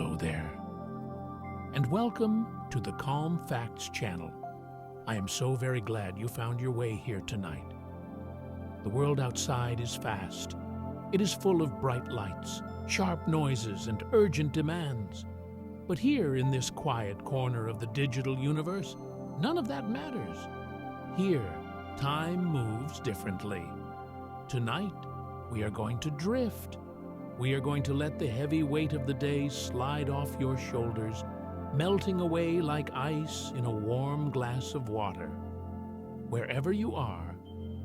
Hello there, and welcome to the Calm Facts channel. I am so very glad you found your way here tonight. The world outside is fast. It is full of bright lights, sharp noises, and urgent demands. But here in this quiet corner of the digital universe, none of that matters. Here, time moves differently. Tonight, we are going to drift. We are going to let the heavy weight of the day slide off your shoulders, melting away like ice in a warm glass of water. Wherever you are,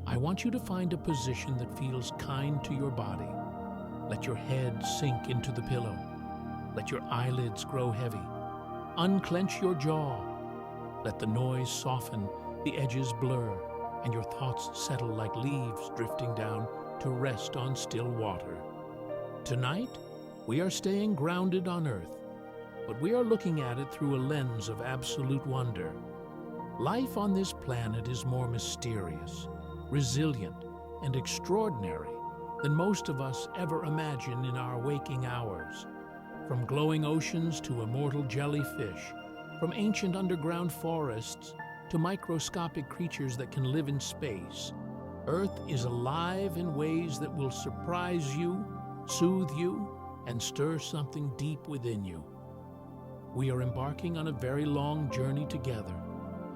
I want you to find a position that feels kind to your body. Let your head sink into the pillow. Let your eyelids grow heavy. Unclench your jaw. Let the noise soften, the edges blur, and your thoughts settle like leaves drifting down to rest on still water. Tonight, we are staying grounded on Earth, but we are looking at it through a lens of absolute wonder. Life on this planet is more mysterious, resilient, and extraordinary than most of us ever imagine in our waking hours. From glowing oceans to immortal jellyfish, from ancient underground forests to microscopic creatures that can live in space, Earth is alive in ways that will surprise you, soothe you, and stir something deep within you. We are embarking on a very long journey together,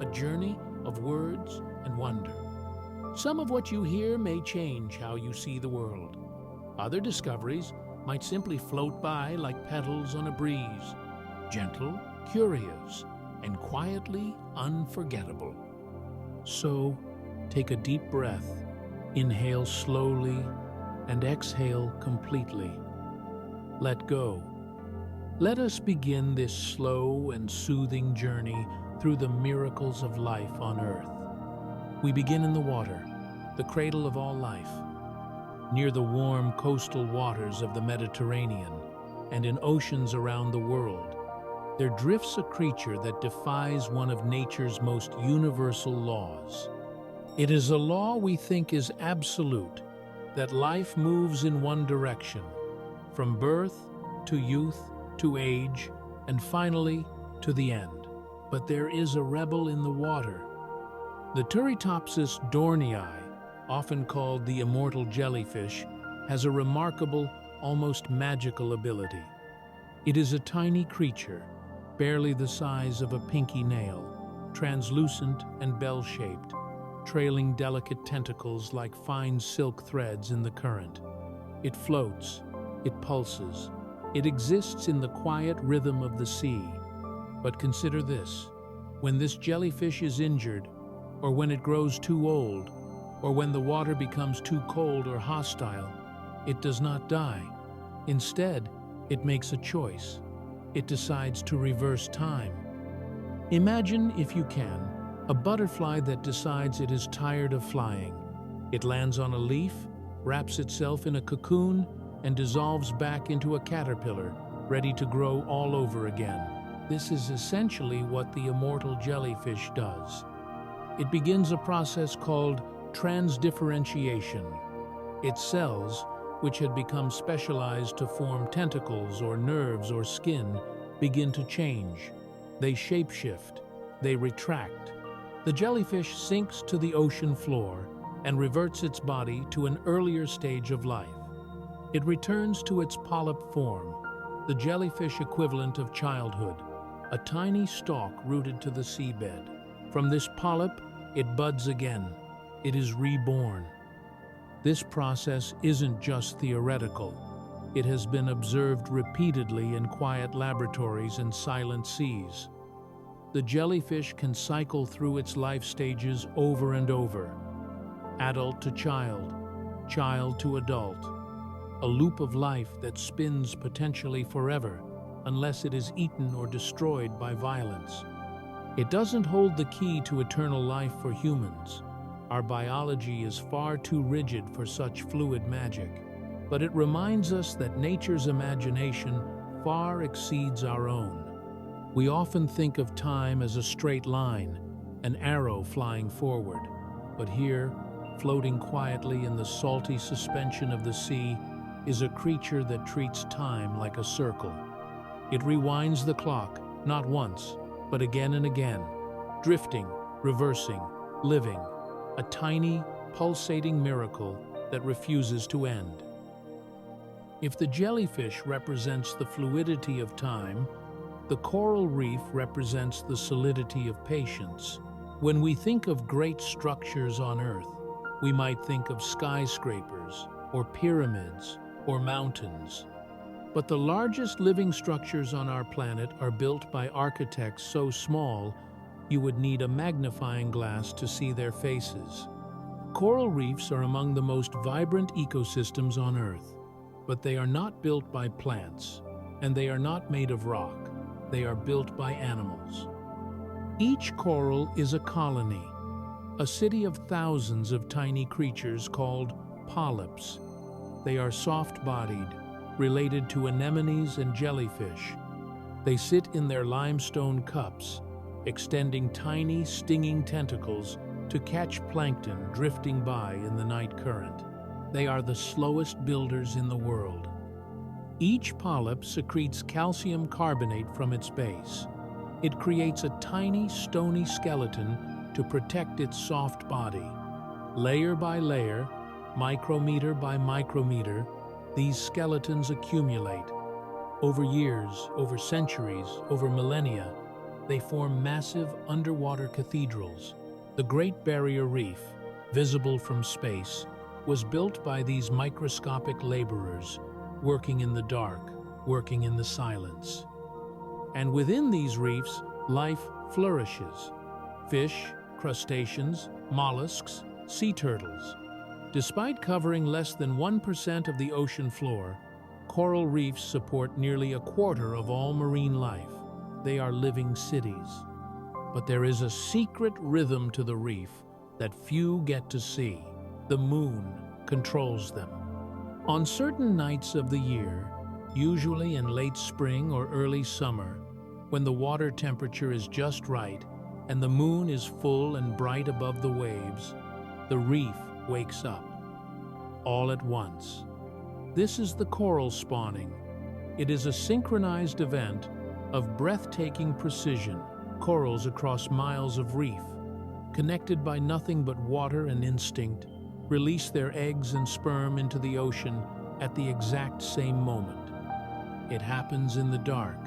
a journey of words and wonder. Some of what you hear may change how you see the world. Other discoveries might simply float by like petals on a breeze, gentle, curious, and quietly unforgettable. So, take a deep breath, inhale slowly, and exhale completely. Let go. Let us begin this slow and soothing journey through the miracles of life on Earth. We begin in the water, the cradle of all life. Near the warm coastal waters of the Mediterranean and in oceans around the world, there drifts a creature that defies one of nature's most universal laws. It is a law we think is absolute, that life moves in one direction, from birth to youth to age, and finally to the end. But there is a rebel in the water. The Turritopsis dohrnii, often called the immortal jellyfish, has a remarkable, almost magical ability. It is a tiny creature, barely the size of a pinky nail, translucent and bell-shaped, trailing delicate tentacles like fine silk threads in the current. It floats, it pulses, it exists in the quiet rhythm of the sea. But consider this: when this jellyfish is injured, or when it grows too old, or when the water becomes too cold or hostile, it does not die. Instead, it makes a choice. It decides to reverse time. Imagine, if you can, a butterfly that decides it is tired of flying. It lands on a leaf, wraps itself in a cocoon, and dissolves back into a caterpillar, ready to grow all over again. This is essentially what the immortal jellyfish does. It begins a process called transdifferentiation. Its cells, which had become specialized to form tentacles or nerves or skin, begin to change. They shapeshift. They retract. The jellyfish sinks to the ocean floor and reverts its body to an earlier stage of life. It returns to its polyp form, the jellyfish equivalent of childhood, a tiny stalk rooted to the seabed. From this polyp, it buds again. It is reborn. This process isn't just theoretical. It has been observed repeatedly in quiet laboratories and silent seas. The jellyfish can cycle through its life stages over and over. Adult to child, child to adult. A loop of life that spins potentially forever, unless it is eaten or destroyed by violence. It doesn't hold the key to eternal life for humans. Our biology is far too rigid for such fluid magic. But it reminds us that nature's imagination far exceeds our own. We often think of time as a straight line, an arrow flying forward. But here, floating quietly in the salty suspension of the sea, is a creature that treats time like a circle. It rewinds the clock, not once, but again and again, drifting, reversing, living, a tiny, pulsating miracle that refuses to end. If the jellyfish represents the fluidity of time, the coral reef represents the solidity of patience. When we think of great structures on Earth, we might think of skyscrapers, or pyramids, or mountains. But the largest living structures on our planet are built by architects so small you would need a magnifying glass to see their faces. Coral reefs are among the most vibrant ecosystems on Earth, but they are not built by plants, and they are not made of rock. They are built by animals. Each coral is a colony, a city of thousands of tiny creatures called polyps. They are soft-bodied, related to anemones and jellyfish. They sit in their limestone cups, extending tiny, stinging tentacles to catch plankton drifting by in the night current. They are the slowest builders in the world. Each polyp secretes calcium carbonate from its base. It creates a tiny, stony skeleton to protect its soft body. Layer by layer, micrometer by micrometer, these skeletons accumulate. Over years, over centuries, over millennia, they form massive underwater cathedrals. The Great Barrier Reef, visible from space, was built by these microscopic laborers, working in the dark, working in the silence. And within these reefs, life flourishes. Fish, crustaceans, mollusks, sea turtles. Despite covering less than 1% of the ocean floor, coral reefs support nearly a quarter of all marine life. They are living cities. But there is a secret rhythm to the reef that few get to see. The moon controls them. On certain nights of the year, usually in late spring or early summer, when the water temperature is just right and the moon is full and bright above the waves, the reef wakes up, all at once. This is the coral spawning. It is a synchronized event of breathtaking precision. Corals across miles of reef, connected by nothing but water and instinct, release their eggs and sperm into the ocean at the exact same moment. It happens in the dark.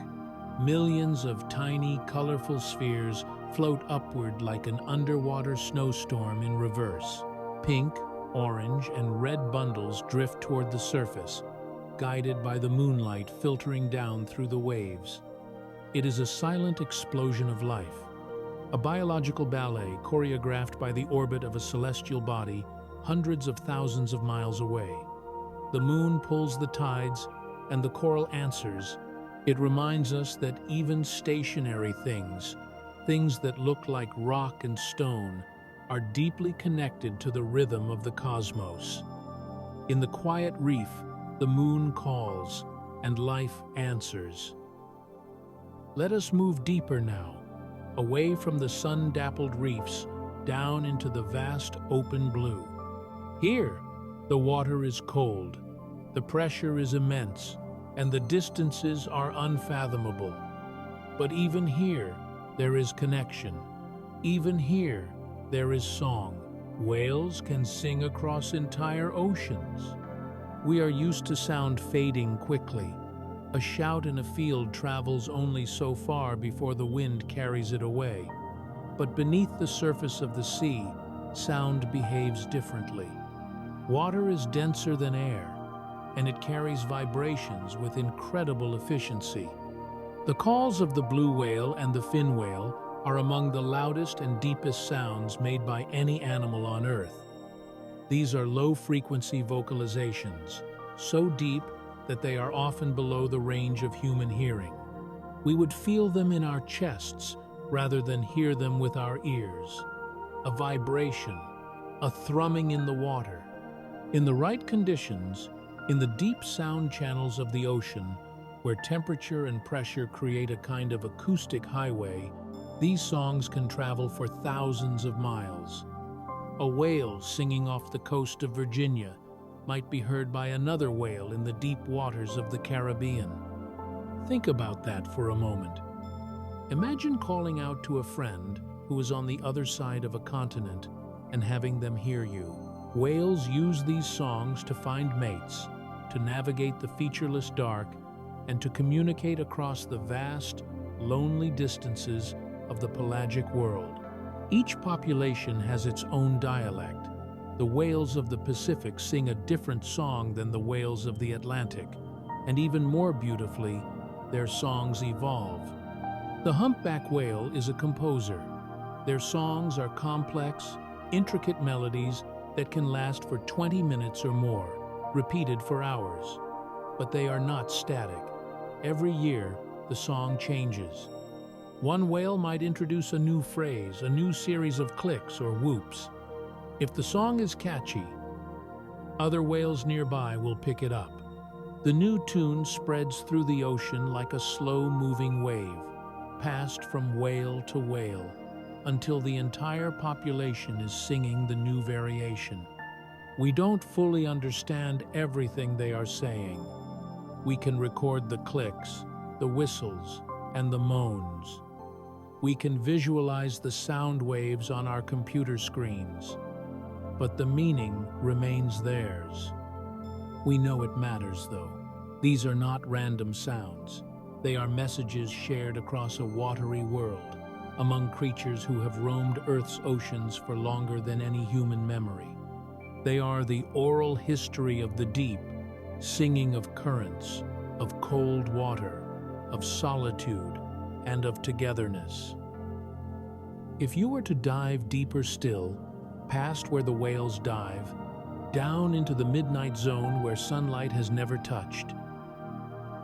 Millions of tiny, colorful spheres float upward like an underwater snowstorm in reverse. Pink, orange, and red bundles drift toward the surface, guided by the moonlight filtering down through the waves. It is a silent explosion of life, a biological ballet choreographed by the orbit of a celestial body hundreds of thousands of miles away. The moon pulls the tides, and the coral answers. It reminds us that even stationary things that look like rock and stone, are deeply connected to the rhythm of the cosmos. In the quiet reef, the moon calls, and life answers. Let us move deeper now, away from the sun-dappled reefs, down into the vast open blue. Here, the water is cold, the pressure is immense, and the distances are unfathomable. But even here, there is connection. Even here, there is song. Whales can sing across entire oceans. We are used to sound fading quickly. A shout in a field travels only so far before the wind carries it away. But beneath the surface of the sea, sound behaves differently. Water is denser than air, and it carries vibrations with incredible efficiency. The calls of the blue whale and the fin whale are among the loudest and deepest sounds made by any animal on Earth. These are low-frequency vocalizations, so deep that they are often below the range of human hearing. We would feel them in our chests rather than hear them with our ears. A vibration, a thrumming in the water. In the right conditions, in the deep sound channels of the ocean, where temperature and pressure create a kind of acoustic highway, these songs can travel for thousands of miles. A whale singing off the coast of Virginia might be heard by another whale in the deep waters of the Caribbean. Think about that for a moment. Imagine calling out to a friend who is on the other side of a continent and having them hear you. Whales use these songs to find mates, to navigate the featureless dark, and to communicate across the vast, lonely distances of the pelagic world. Each population has its own dialect. The whales of the Pacific sing a different song than the whales of the Atlantic, and even more beautifully, their songs evolve. The humpback whale is a composer. Their songs are complex, intricate melodies that can last for 20 minutes or more, repeated for hours. But they are not static. Every year, the song changes. One whale might introduce a new phrase, a new series of clicks or whoops. If the song is catchy, other whales nearby will pick it up. The new tune spreads through the ocean like a slow-moving wave, passed from whale to whale, until the entire population is singing the new variation. We don't fully understand everything they are saying. We can record the clicks, the whistles, and the moans. We can visualize the sound waves on our computer screens, but the meaning remains theirs. We know it matters, though. These are not random sounds. They are messages shared across a watery world, among creatures who have roamed Earth's oceans for longer than any human memory. They are the oral history of the deep, singing of currents, of cold water, of solitude, and of togetherness. If you were to dive deeper still, past where the whales dive, down into the midnight zone where sunlight has never touched,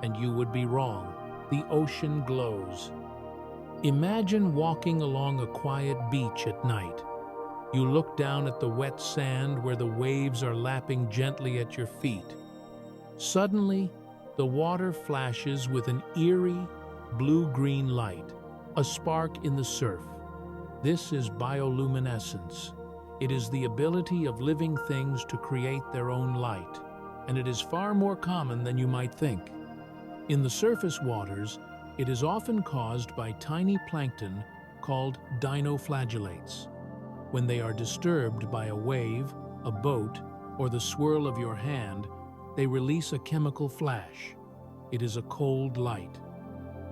and you would be wrong, the ocean glows. Imagine walking along a quiet beach at night. You look down at the wet sand where the waves are lapping gently at your feet. Suddenly, the water flashes with an eerie, blue-green light, a spark in the surf. This is bioluminescence. It is the ability of living things to create their own light, and it is far more common than you might think. In the surface waters, it is often caused by tiny plankton called dinoflagellates. When they are disturbed by a wave, a boat, or the swirl of your hand, they release a chemical flash. It is a cold light,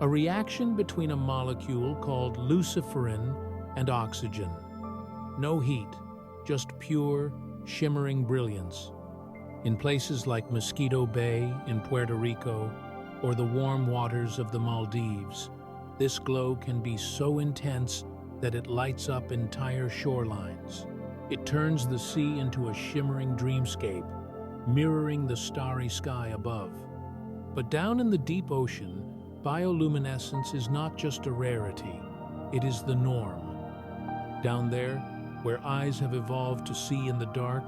a reaction between a molecule called luciferin and oxygen. No heat, just pure, shimmering brilliance. In places like Mosquito Bay in Puerto Rico or the warm waters of the Maldives, this glow can be so intense that it lights up entire shorelines. It turns the sea into a shimmering dreamscape, mirroring the starry sky above. But down in the deep ocean, bioluminescence is not just a rarity, it is the norm. Down there, where eyes have evolved to see in the dark,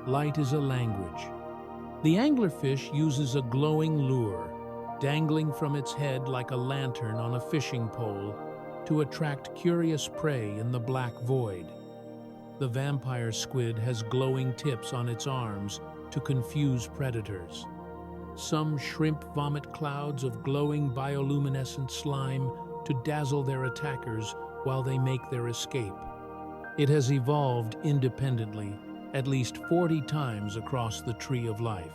light is a language. The anglerfish uses a glowing lure, dangling from its head like a lantern on a fishing pole, to attract curious prey in the black void. The vampire squid has glowing tips on its arms to confuse predators. Some shrimp vomit clouds of glowing bioluminescent slime to dazzle their attackers while they make their escape. It has evolved independently at least 40 times across the tree of life.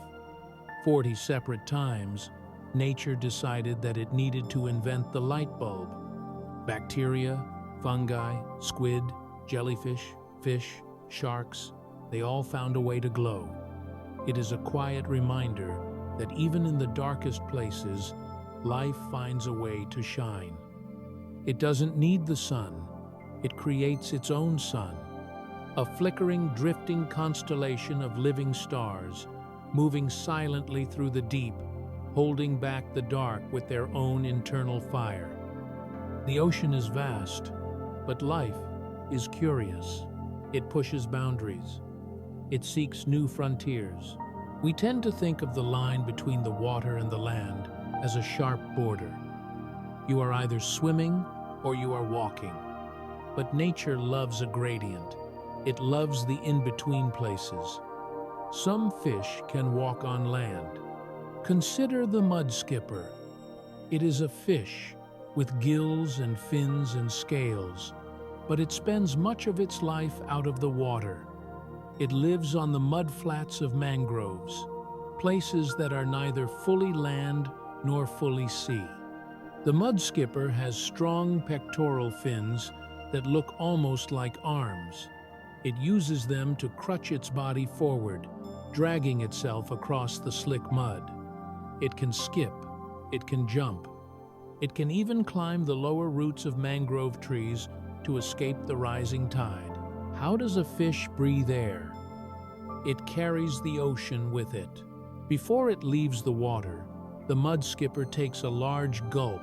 40 separate times, nature decided that it needed to invent the light bulb. Bacteria, fungi, squid, jellyfish, fish, sharks, they all found a way to glow. It is a quiet reminder that even in the darkest places, life finds a way to shine. It doesn't need the sun. It creates its own sun, a flickering, drifting constellation of living stars, moving silently through the deep, holding back the dark with their own internal fire. The ocean is vast, but life is curious. It pushes boundaries. It seeks new frontiers. We tend to think of the line between the water and the land as a sharp border. You are either swimming or you are walking. But nature loves a gradient. It loves the in-between places. Some fish can walk on land. Consider the mud skipper. It is a fish with gills and fins and scales, but it spends much of its life out of the water. It lives on the mudflats of mangroves, places that are neither fully land nor fully sea. The mud skipper has strong pectoral fins that look almost like arms. It uses them to crutch its body forward, dragging itself across the slick mud. It can skip, it can jump, it can even climb the lower roots of mangrove trees to escape the rising tide. How does a fish breathe air? It carries the ocean with it. Before it leaves the water, the mud skipper takes a large gulp,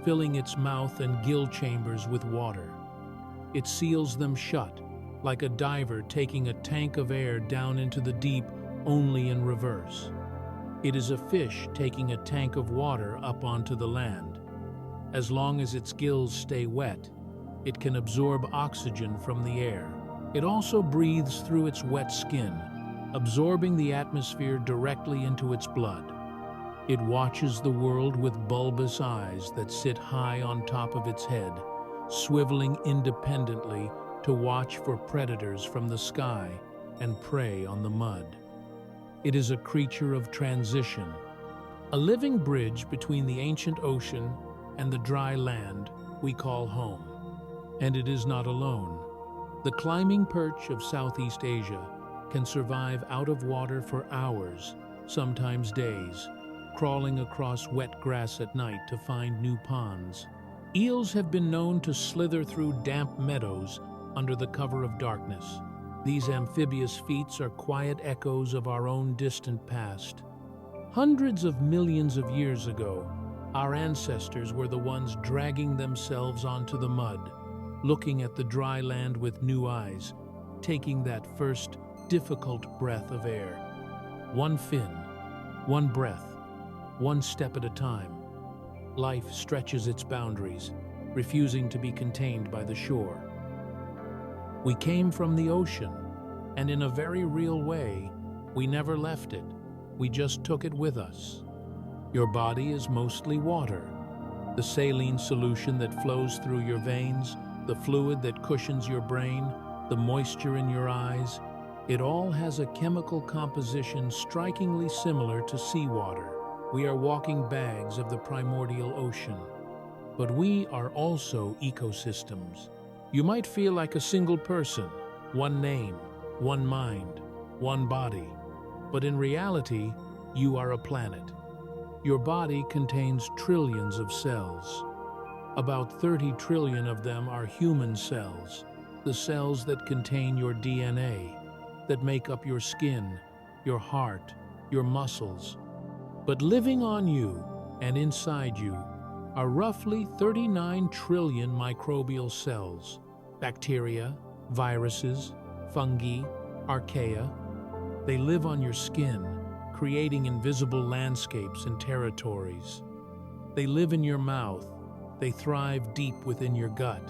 filling its mouth and gill chambers with water. It seals them shut, like a diver taking a tank of air down into the deep only in reverse. It is a fish taking a tank of water up onto the land. As long as its gills stay wet, it can absorb oxygen from the air. It also breathes through its wet skin, absorbing the atmosphere directly into its blood. It watches the world with bulbous eyes that sit high on top of its head, swiveling independently to watch for predators from the sky and prey on the mud. It is a creature of transition, a living bridge between the ancient ocean and the dry land we call home. And it is not alone. The climbing perch of Southeast Asia can survive out of water for hours, sometimes days, crawling across wet grass at night to find new ponds. Eels have been known to slither through damp meadows under the cover of darkness. These amphibious feats are quiet echoes of our own distant past. Hundreds of millions of years ago, our ancestors were the ones dragging themselves onto the mud, looking at the dry land with new eyes, taking that first difficult breath of air. One fin, one breath, one step at a time. Life stretches its boundaries, refusing to be contained by the shore. We came from the ocean, and in a very real way, we never left it. We just took it with us. Your body is mostly water. The saline solution that flows through your veins, the fluid that cushions your brain, the moisture in your eyes, it all has a chemical composition strikingly similar to seawater. We are walking bags of the primordial ocean. But we are also ecosystems. You might feel like a single person, one name, one mind, one body. But in reality, you are a planet. Your body contains trillions of cells. About 30 trillion of them are human cells, the cells that contain your DNA, that make up your skin, your heart, your muscles. But living on you and inside you are roughly 39 trillion microbial cells, bacteria, viruses, fungi, archaea. They live on your skin, creating invisible landscapes and territories. They live in your mouth. They thrive deep within your gut.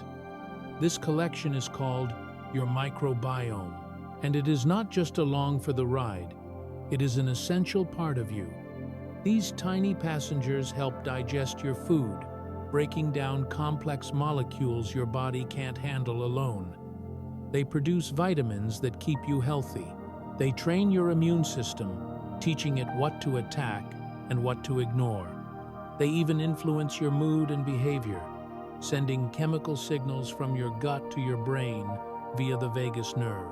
This collection is called your microbiome, and it is not just along for the ride. It is an essential part of you. These tiny passengers help digest your food, breaking down complex molecules your body can't handle alone. They produce vitamins that keep you healthy. They train your immune system, teaching it what to attack and what to ignore. They even influence your mood and behavior, sending chemical signals from your gut to your brain via the vagus nerve.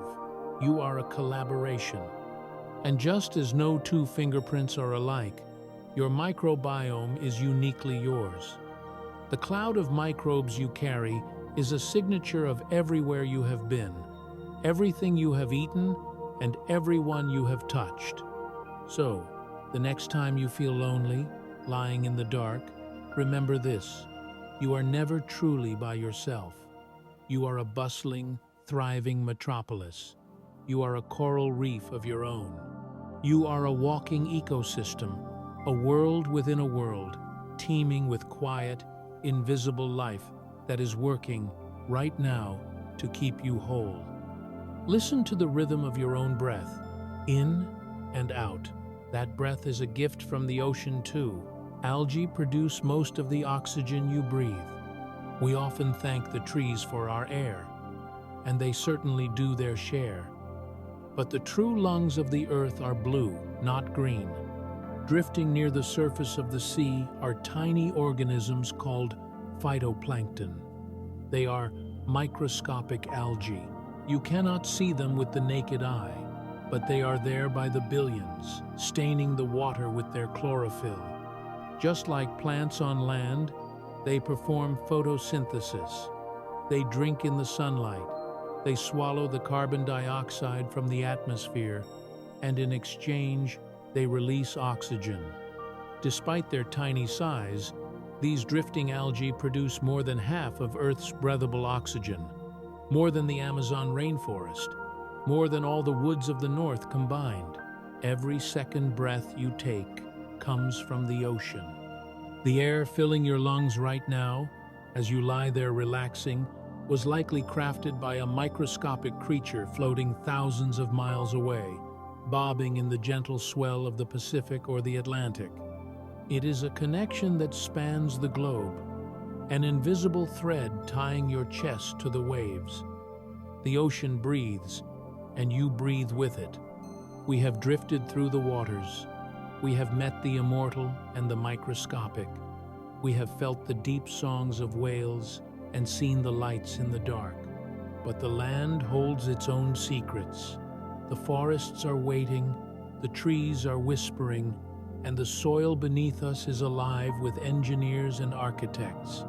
You are a collaboration. And just as no two fingerprints are alike, your microbiome is uniquely yours. The cloud of microbes you carry is a signature of everywhere you have been, everything you have eaten, and everyone you have touched. So, the next time you feel lonely, lying in the dark, remember this: you are never truly by yourself. You are a bustling, thriving metropolis. You are a coral reef of your own. You are a walking ecosystem, a world within a world, teeming with quiet, invisible life that is working right now to keep you whole. Listen to the rhythm of your own breath, in and out. That breath is a gift from the ocean too. Algae produce most of the oxygen you breathe. We often thank the trees for our air, and they certainly do their share. But the true lungs of the earth are blue, not green. Drifting near the surface of the sea are tiny organisms called phytoplankton. They are microscopic algae. You cannot see them with the naked eye, but they are there by the billions, staining the water with their chlorophyll. Just like plants on land, they perform photosynthesis. They drink in the sunlight. They swallow the carbon dioxide from the atmosphere, and in exchange, they release oxygen. Despite their tiny size, these drifting algae produce more than half of Earth's breathable oxygen, more than the Amazon rainforest, more than all the woods of the north combined. Every second breath you take comes from the ocean. The air filling your lungs right now, as you lie there relaxing, was likely crafted by a microscopic creature floating thousands of miles away, bobbing in the gentle swell of the Pacific or the Atlantic. It is a connection that spans the globe, an invisible thread tying your chest to the waves. The ocean breathes, and you breathe with it. We have drifted through the waters. We have met the immortal and the microscopic. We have felt the deep songs of whales and seen the lights in the dark. But the land holds its own secrets. The forests are waiting, the trees are whispering, and the soil beneath us is alive with engineers and architects.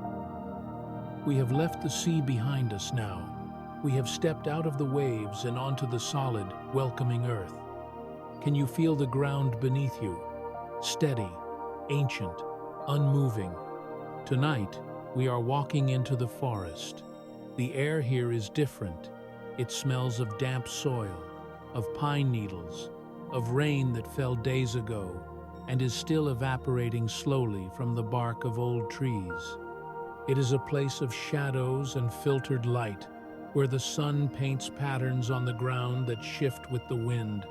We have left the sea behind us now. We have stepped out of the waves and onto the solid, welcoming earth. Can you feel the ground beneath you? Steady, ancient, unmoving. Tonight, we are walking into the forest. The air here is different. It smells of damp soil, of pine needles, of rain that fell days ago and is still evaporating slowly from the bark of old trees. It is a place of shadows and filtered light, where the sun paints patterns on the ground that shift with the wind.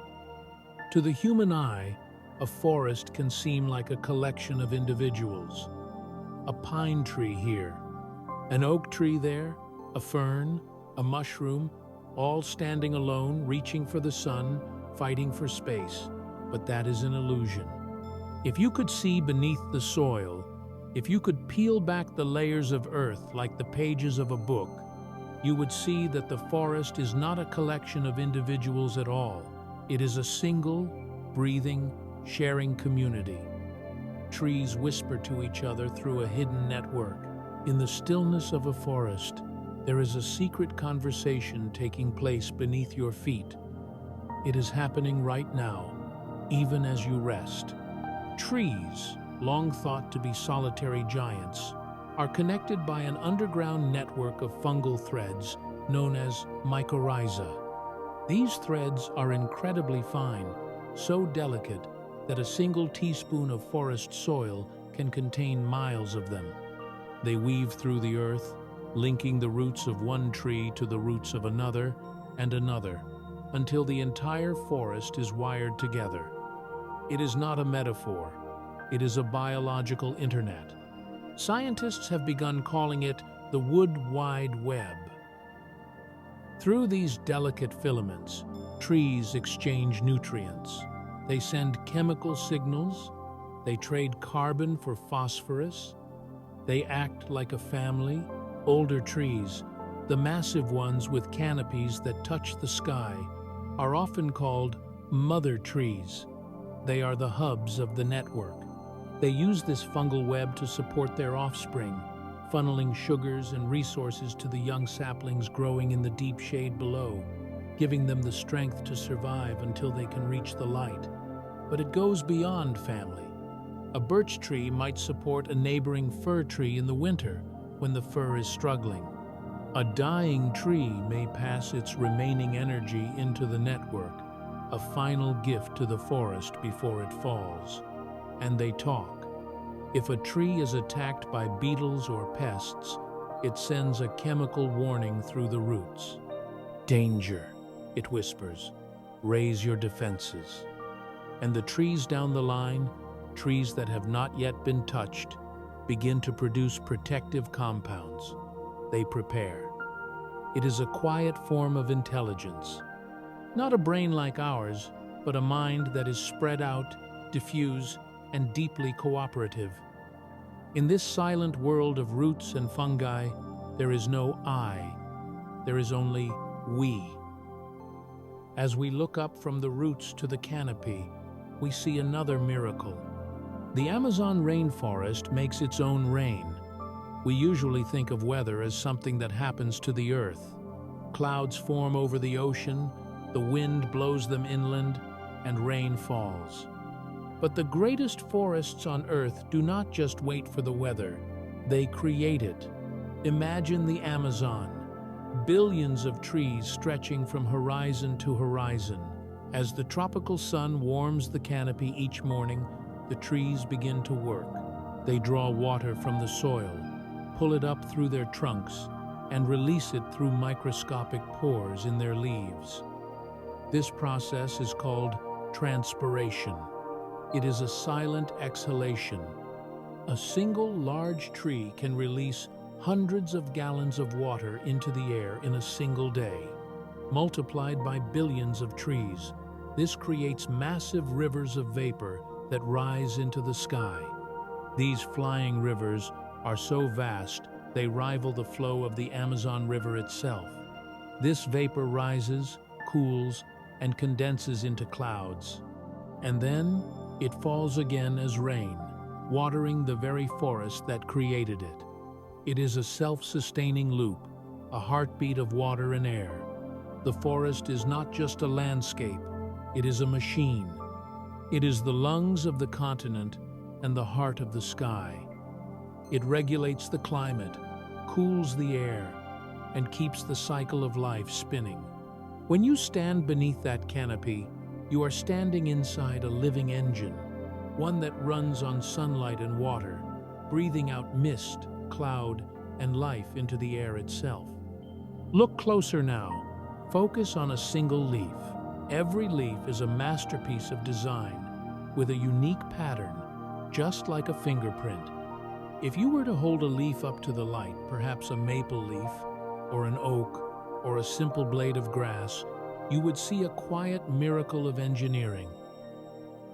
To the human eye, a forest can seem like a collection of individuals. A pine tree here, an oak tree there, a fern, a mushroom, all standing alone, reaching for the sun, fighting for space. But that is an illusion. If you could see beneath the soil, if you could peel back the layers of earth like the pages of a book, you would see that the forest is not a collection of individuals at all. It is a single, breathing, sharing community. Trees whisper to each other through a hidden network. In the stillness of a forest, there is a secret conversation taking place beneath your feet. It is happening right now, even as you rest. Trees, long thought to be solitary giants, are connected by an underground network of fungal threads known as mycorrhiza. These threads are incredibly fine, so delicate that a single teaspoon of forest soil can contain miles of them. They weave through the earth, linking the roots of one tree to the roots of another and another, until the entire forest is wired together. It is not a metaphor. It is a biological internet. Scientists have begun calling it the Wood Wide Web. Through these delicate filaments, trees exchange nutrients. They send chemical signals. They trade carbon for phosphorus. They act like a family. Older trees, the massive ones with canopies that touch the sky, are often called mother trees. They are the hubs of the network. They use this fungal web to support their offspring, funneling sugars and resources to the young saplings growing in the deep shade below, giving them the strength to survive until they can reach the light. But it goes beyond family. A birch tree might support a neighboring fir tree in the winter when the fir is struggling. A dying tree may pass its remaining energy into the network, a final gift to the forest before it falls. And they talk. If a tree is attacked by beetles or pests, it sends a chemical warning through the roots. Danger, it whispers. Raise your defenses. And the trees down the line, trees that have not yet been touched begin to produce protective compounds. They prepare. It is a quiet form of intelligence. Not a brain like ours, but a mind that is spread out, diffuse, and deeply cooperative. In this silent world of roots and fungi, there is no I. There is only we. As we look up from the roots to the canopy, we see another miracle. The Amazon rainforest makes its own rain. We usually think of weather as something that happens to the earth. Clouds form over the ocean, the wind blows them inland, and rain falls. But the greatest forests on earth do not just wait for the weather, they create it. Imagine the Amazon, billions of trees stretching from horizon to horizon. As the tropical sun warms the canopy each morning, the trees begin to work. They draw water from the soil, pull it up through their trunks, and release it through microscopic pores in their leaves. This process is called transpiration. It is a silent exhalation. A single large tree can release hundreds of gallons of water into the air in a single day. Multiplied by billions of trees, this creates massive rivers of vapor that rise into the sky. These flying rivers are so vast they rival the flow of the Amazon River itself. This vapor rises, cools, and condenses into clouds. And then it falls again as rain, watering the very forest that created it. It is a self-sustaining loop, a heartbeat of water and air. The forest is not just a landscape, it is a machine. It is the lungs of the continent and the heart of the sky. It regulates the climate, cools the air, and keeps the cycle of life spinning. When you stand beneath that canopy, you are standing inside a living engine, one that runs on sunlight and water, breathing out mist, cloud, and life into the air itself. Look closer now. Focus on a single leaf. Every leaf is a masterpiece of design, with a unique pattern, just like a fingerprint. If you were to hold a leaf up to the light, perhaps a maple leaf, or an oak, or a simple blade of grass, you would see a quiet miracle of engineering.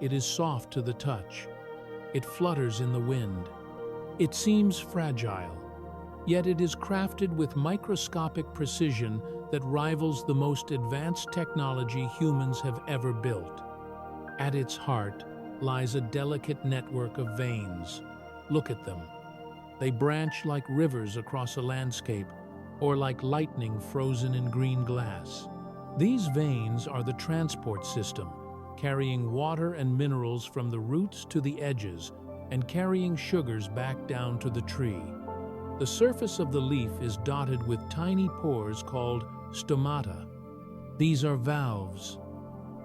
It is soft to the touch. It flutters in the wind. It seems fragile, yet it is crafted with microscopic precision that rivals the most advanced technology humans have ever built. At its heart lies a delicate network of veins. Look at them. They branch like rivers across a landscape, or like lightning frozen in green glass. These veins are the transport system, carrying water and minerals from the roots to the edges and carrying sugars back down to the tree. The surface of the leaf is dotted with tiny pores called stomata. These are valves,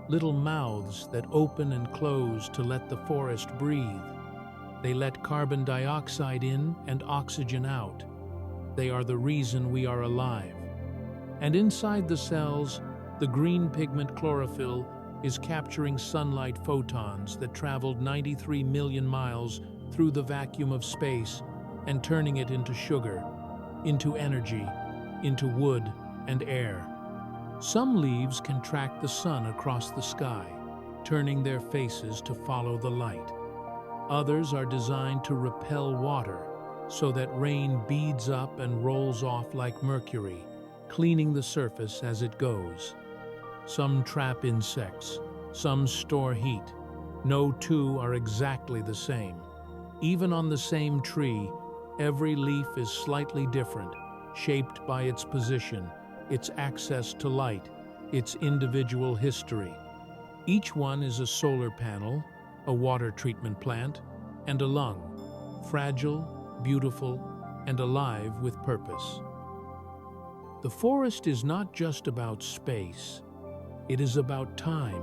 little mouths that open and close to let the forest breathe. They let carbon dioxide in and oxygen out. They are the reason we are alive. And inside the cells, the green pigment chlorophyll is capturing sunlight photons that traveled 93 million miles through the vacuum of space and turning it into sugar, into energy, into wood and air. Some leaves can track the sun across the sky, turning their faces to follow the light. Others are designed to repel water, so that rain beads up and rolls off like mercury, cleaning the surface as it goes. Some trap insects, some store heat. No two are exactly the same. Even on the same tree, every leaf is slightly different, shaped by its position, its access to light, its individual history. Each one is a solar panel, a water treatment plant, and a lung, fragile, beautiful, and alive with purpose. The forest is not just about space, it is about time,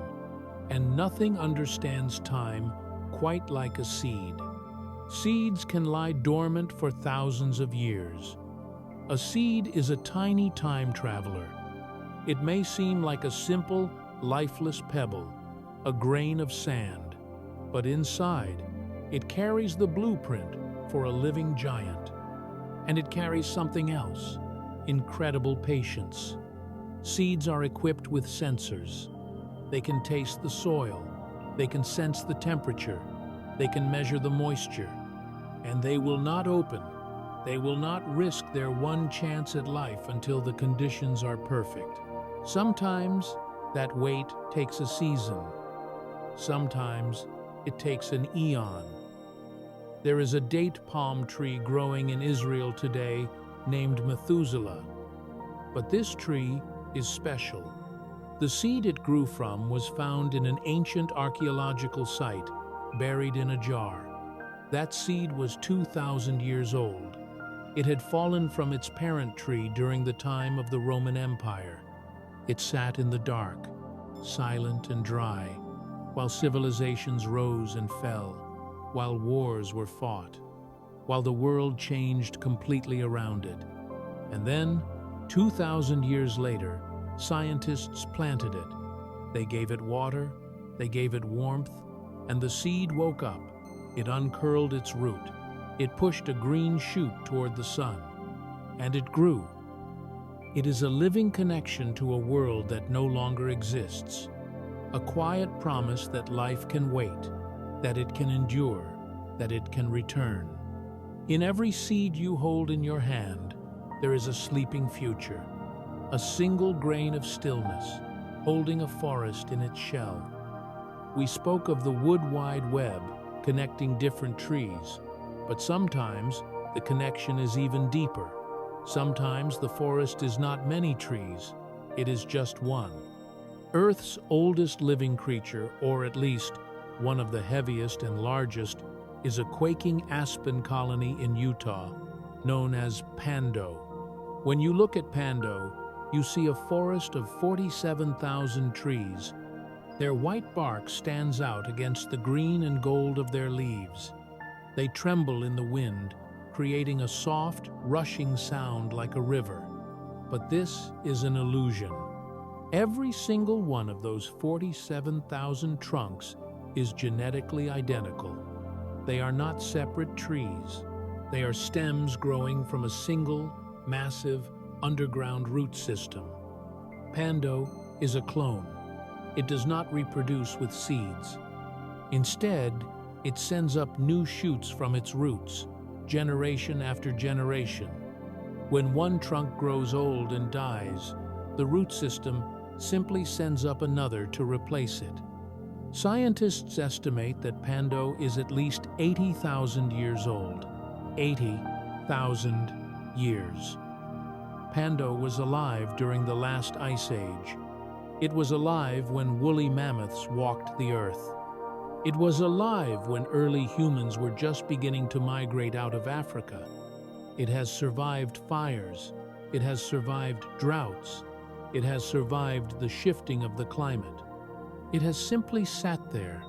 and nothing understands time quite like a seed. Seeds can lie dormant for thousands of years. A seed is a tiny time traveler. It may seem like a simple, lifeless pebble, a grain of sand, but inside, It carries the blueprint for a living giant. And it carries something else: incredible patience. Seeds are equipped with sensors. They can taste the soil. They can sense the temperature. They can measure the moisture. And they will not open. They will not risk their one chance at life until the conditions are perfect. Sometimes that wait takes a season. Sometimes it takes an eon. There is a date palm tree growing in Israel today named Methuselah. But this tree is special. The seed it grew from was found in an ancient archaeological site, buried in a jar. That seed was 2,000 years old. It had fallen from its parent tree during the time of the Roman Empire. It sat in the dark, silent and dry, while civilizations rose and fell, while wars were fought, while the world changed completely around it. And then, 2,000 years later, scientists planted it. They gave it water, they gave it warmth, and the seed woke up. It uncurled its root. It pushed a green shoot toward the sun, and it grew. It is a living connection to a world that no longer exists, a quiet promise that life can wait, that it can endure, that it can return. In every seed you hold in your hand, there is a sleeping future, a single grain of stillness, holding a forest in its shell. We spoke of the wood wide web, connecting different trees, but sometimes the connection is even deeper. Sometimes the forest is not many trees, it is just one. Earth's oldest living creature, or at least one of the heaviest and largest, is a quaking aspen colony in Utah, known as Pando. When you look at Pando, you see a forest of 47,000 trees. Their white bark stands out against the green and gold of their leaves. They tremble in the wind, creating a soft, rushing sound like a river. But this is an illusion. Every single one of those 47,000 trunks is genetically identical. They are not separate trees. They are stems growing from a single, massive, underground root system. Pando is a clone. It does not reproduce with seeds. Instead, it sends up new shoots from its roots, generation after generation. When one trunk grows old and dies, the root system simply sends up another to replace it. Scientists estimate that Pando is at least 80,000 years old. 80,000 years. Pando was alive during the last ice age. It was alive when woolly mammoths walked the earth. It was alive when early humans were just beginning to migrate out of Africa. It has survived fires. It has survived droughts. It has survived the shifting of the climate. It has simply sat there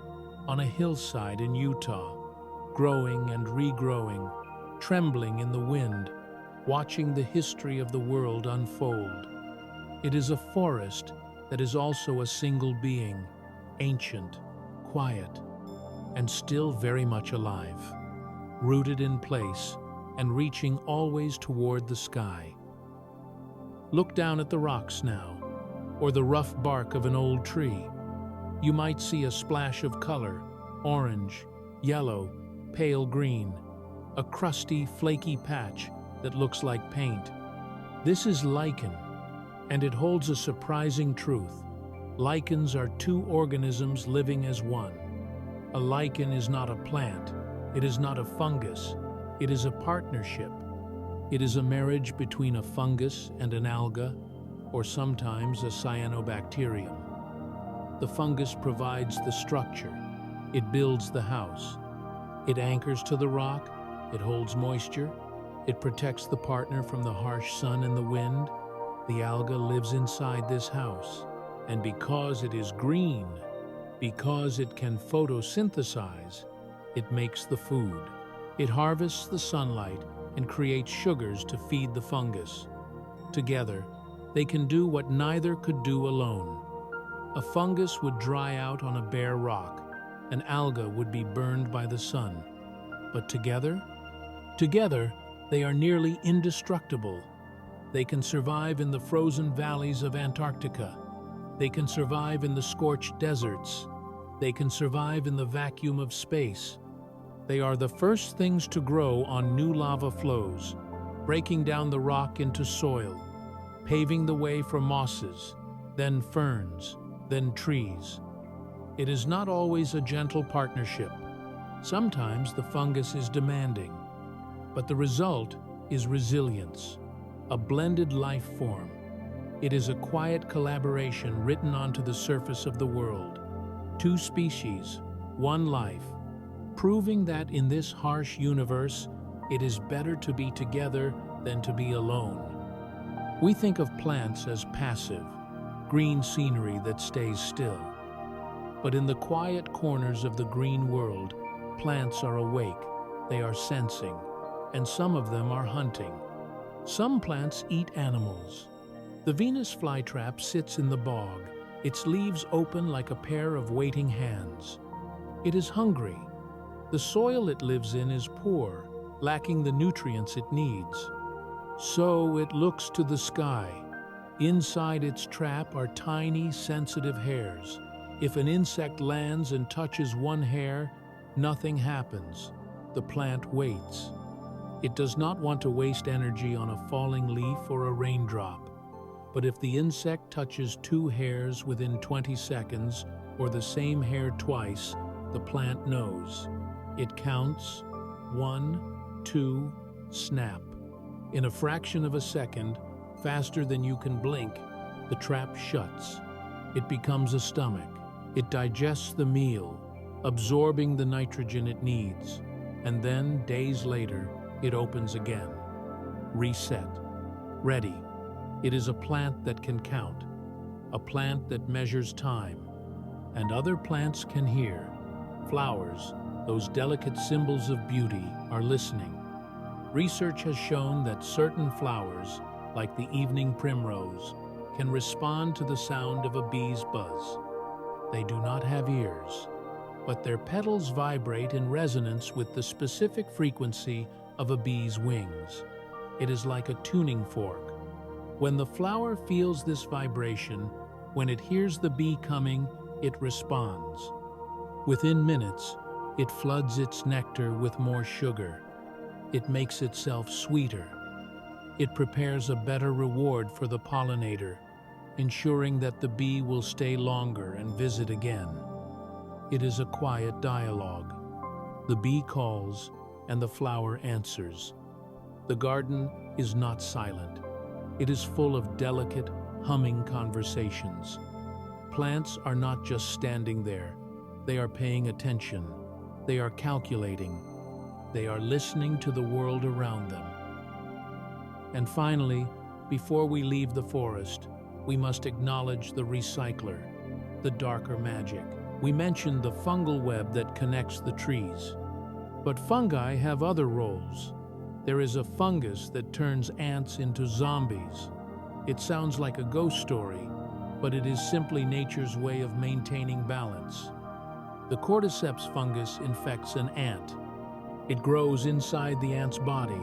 on a hillside in Utah, growing and regrowing, trembling in the wind, watching the history of the world unfold. It is a forest that is also a single being, ancient, quiet, and still very much alive, rooted in place and reaching always toward the sky. Look down at the rocks now, or the rough bark of an old tree. You might see a splash of color, orange, yellow, pale green, a crusty, flaky patch that looks like paint. This is lichen, and it holds a surprising truth. Lichens are two organisms living as one. A lichen is not a plant. It is not a fungus. It is a partnership. It is a marriage between a fungus and an alga, or sometimes a cyanobacterium. The fungus provides the structure. It builds the house. It anchors to the rock. It holds moisture. It protects the partner from the harsh sun and the wind. The alga lives inside this house. And because it is green, because it can photosynthesize, it makes the food. It harvests the sunlight and creates sugars to feed the fungus. Together, they can do what neither could do alone. A fungus would dry out on a bare rock. An alga would be burned by the sun. But together? Together, they are nearly indestructible. They can survive in the frozen valleys of Antarctica. They can survive in the scorched deserts. They can survive in the vacuum of space. They are the first things to grow on new lava flows, breaking down the rock into soil, paving the way for mosses, then ferns, then trees. It is not always a gentle partnership. Sometimes the fungus is demanding, but the result is resilience, a blended life form. It is a quiet collaboration written onto the surface of the world. Two species, one life, proving that in this harsh universe, it is better to be together than to be alone. We think of plants as passive, green scenery that stays still. But in the quiet corners of the green world, plants are awake, they are sensing, and some of them are hunting. Some plants eat animals. The Venus flytrap sits in the bog, its leaves open like a pair of waiting hands. It is hungry. The soil it lives in is poor, lacking the nutrients it needs. So it looks to the sky. Inside its trap are tiny, sensitive hairs. If an insect lands and touches one hair, nothing happens. The plant waits. It does not want to waste energy on a falling leaf or a raindrop. But if the insect touches two hairs within 20 seconds, or the same hair twice, the plant knows. It counts, 1, 2, snap. In a fraction of a second, faster than you can blink, the trap shuts. It becomes a stomach. It digests the meal, absorbing the nitrogen it needs. And then, days later, it opens again. Reset. Ready. It is a plant that can count, a plant that measures time. And other plants can hear. Flowers, those delicate symbols of beauty, are listening. Research has shown that certain flowers, like the evening primrose, can respond to the sound of a bee's buzz. They do not have ears, but their petals vibrate in resonance with the specific frequency of a bee's wings. It is like a tuning fork. When the flower feels this vibration, when it hears the bee coming, it responds. Within minutes, it floods its nectar with more sugar. It makes itself sweeter. It prepares a better reward for the pollinator, ensuring that the bee will stay longer and visit again. It is a quiet dialogue. The bee calls, and the flower answers. The garden is not silent. It is full of delicate, humming conversations. Plants are not just standing there. They are paying attention. They are calculating. They are listening to the world around them. And finally, before we leave the forest, we must acknowledge the recycler, the darker magic. We mentioned the fungal web that connects the trees. But fungi have other roles. There is a fungus that turns ants into zombies. It sounds like a ghost story, but it is simply nature's way of maintaining balance. The cordyceps fungus infects an ant. It grows inside the ant's body,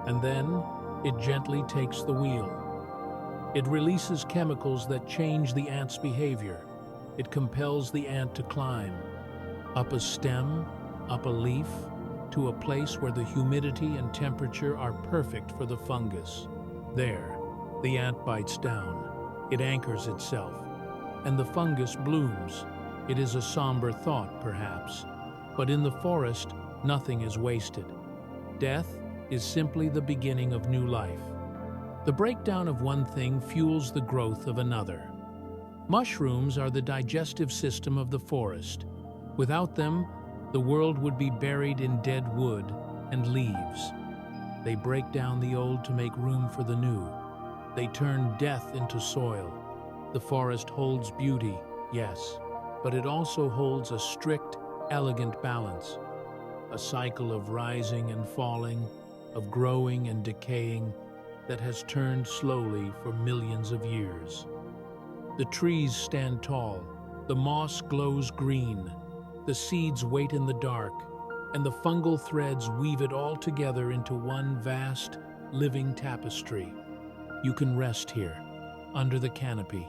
and then it gently takes the wheel. It releases chemicals that change the ant's behavior. It compels the ant to climb, up a stem, up a leaf, to a place where the humidity and temperature are perfect for the fungus. There, the ant bites down. It anchors itself, and the fungus blooms. It is a somber thought, perhaps, but in the forest, nothing is wasted. Death is simply the beginning of new life. The breakdown of one thing fuels the growth of another. Mushrooms are the digestive system of the forest. Without them, the world would be buried in dead wood and leaves. They break down the old to make room for the new. They turn death into soil. The forest holds beauty, yes, but it also holds a strict, elegant balance. A cycle of rising and falling, of growing and decaying, that has turned slowly for millions of years. The trees stand tall, the moss glows green, the seeds wait in the dark, and the fungal threads weave it all together into one vast, living tapestry. You can rest here, under the canopy,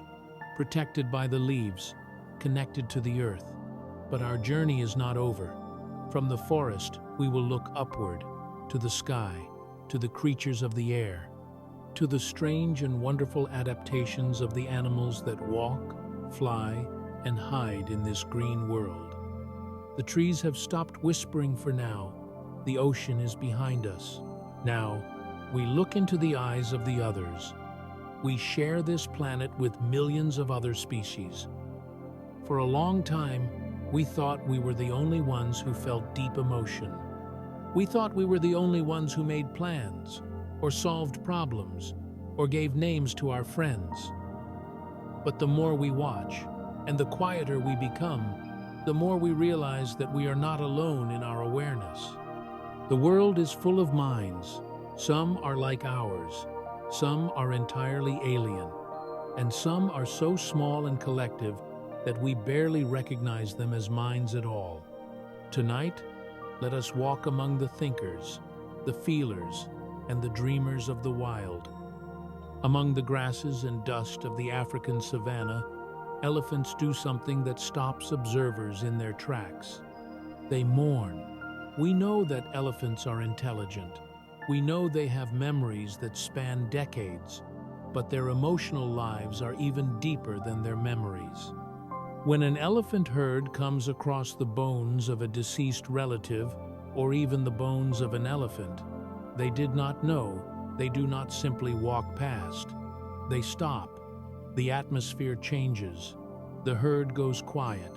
protected by the leaves, connected to the earth. But our journey is not over. From the forest, we will look upward, to the sky, to the creatures of the air, to the strange and wonderful adaptations of the animals that walk, fly, and hide in this green world. The trees have stopped whispering for now. The ocean is behind us. Now, we look into the eyes of the others. We share this planet with millions of other species. For a long time, we thought we were the only ones who felt deep emotion. We thought we were the only ones who made plans, or solved problems, or gave names to our friends. But the more we watch, and the quieter we become, the more we realize that we are not alone in our awareness. The world is full of minds. Some are like ours, some are entirely alien, and some are so small and collective that we barely recognize them as minds at all. Tonight, let us walk among the thinkers, the feelers, and the dreamers of the wild. Among the grasses and dust of the African savanna, elephants do something that stops observers in their tracks. They mourn. We know that elephants are intelligent. We know they have memories that span decades, but their emotional lives are even deeper than their memories. When an elephant herd comes across the bones of a deceased relative, or even the bones of an elephant, they did not know. They do not simply walk past. They stop. The atmosphere changes. The herd goes quiet.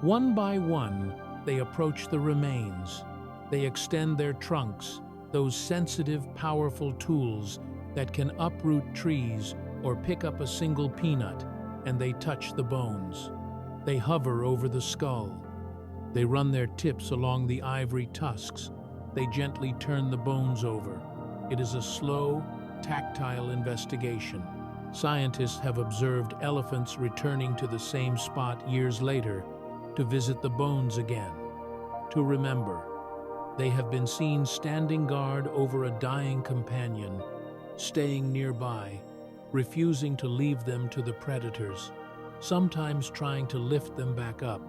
One by one, they approach the remains. They extend their trunks, those sensitive, powerful tools that can uproot trees or pick up a single peanut, and they touch the bones. They hover over the skull. They run their tips along the ivory tusks. They gently turn the bones over. It is a slow, tactile investigation. Scientists have observed elephants returning to the same spot years later to visit the bones again, to remember. They have been seen standing guard over a dying companion, staying nearby, refusing to leave them to the predators, sometimes trying to lift them back up.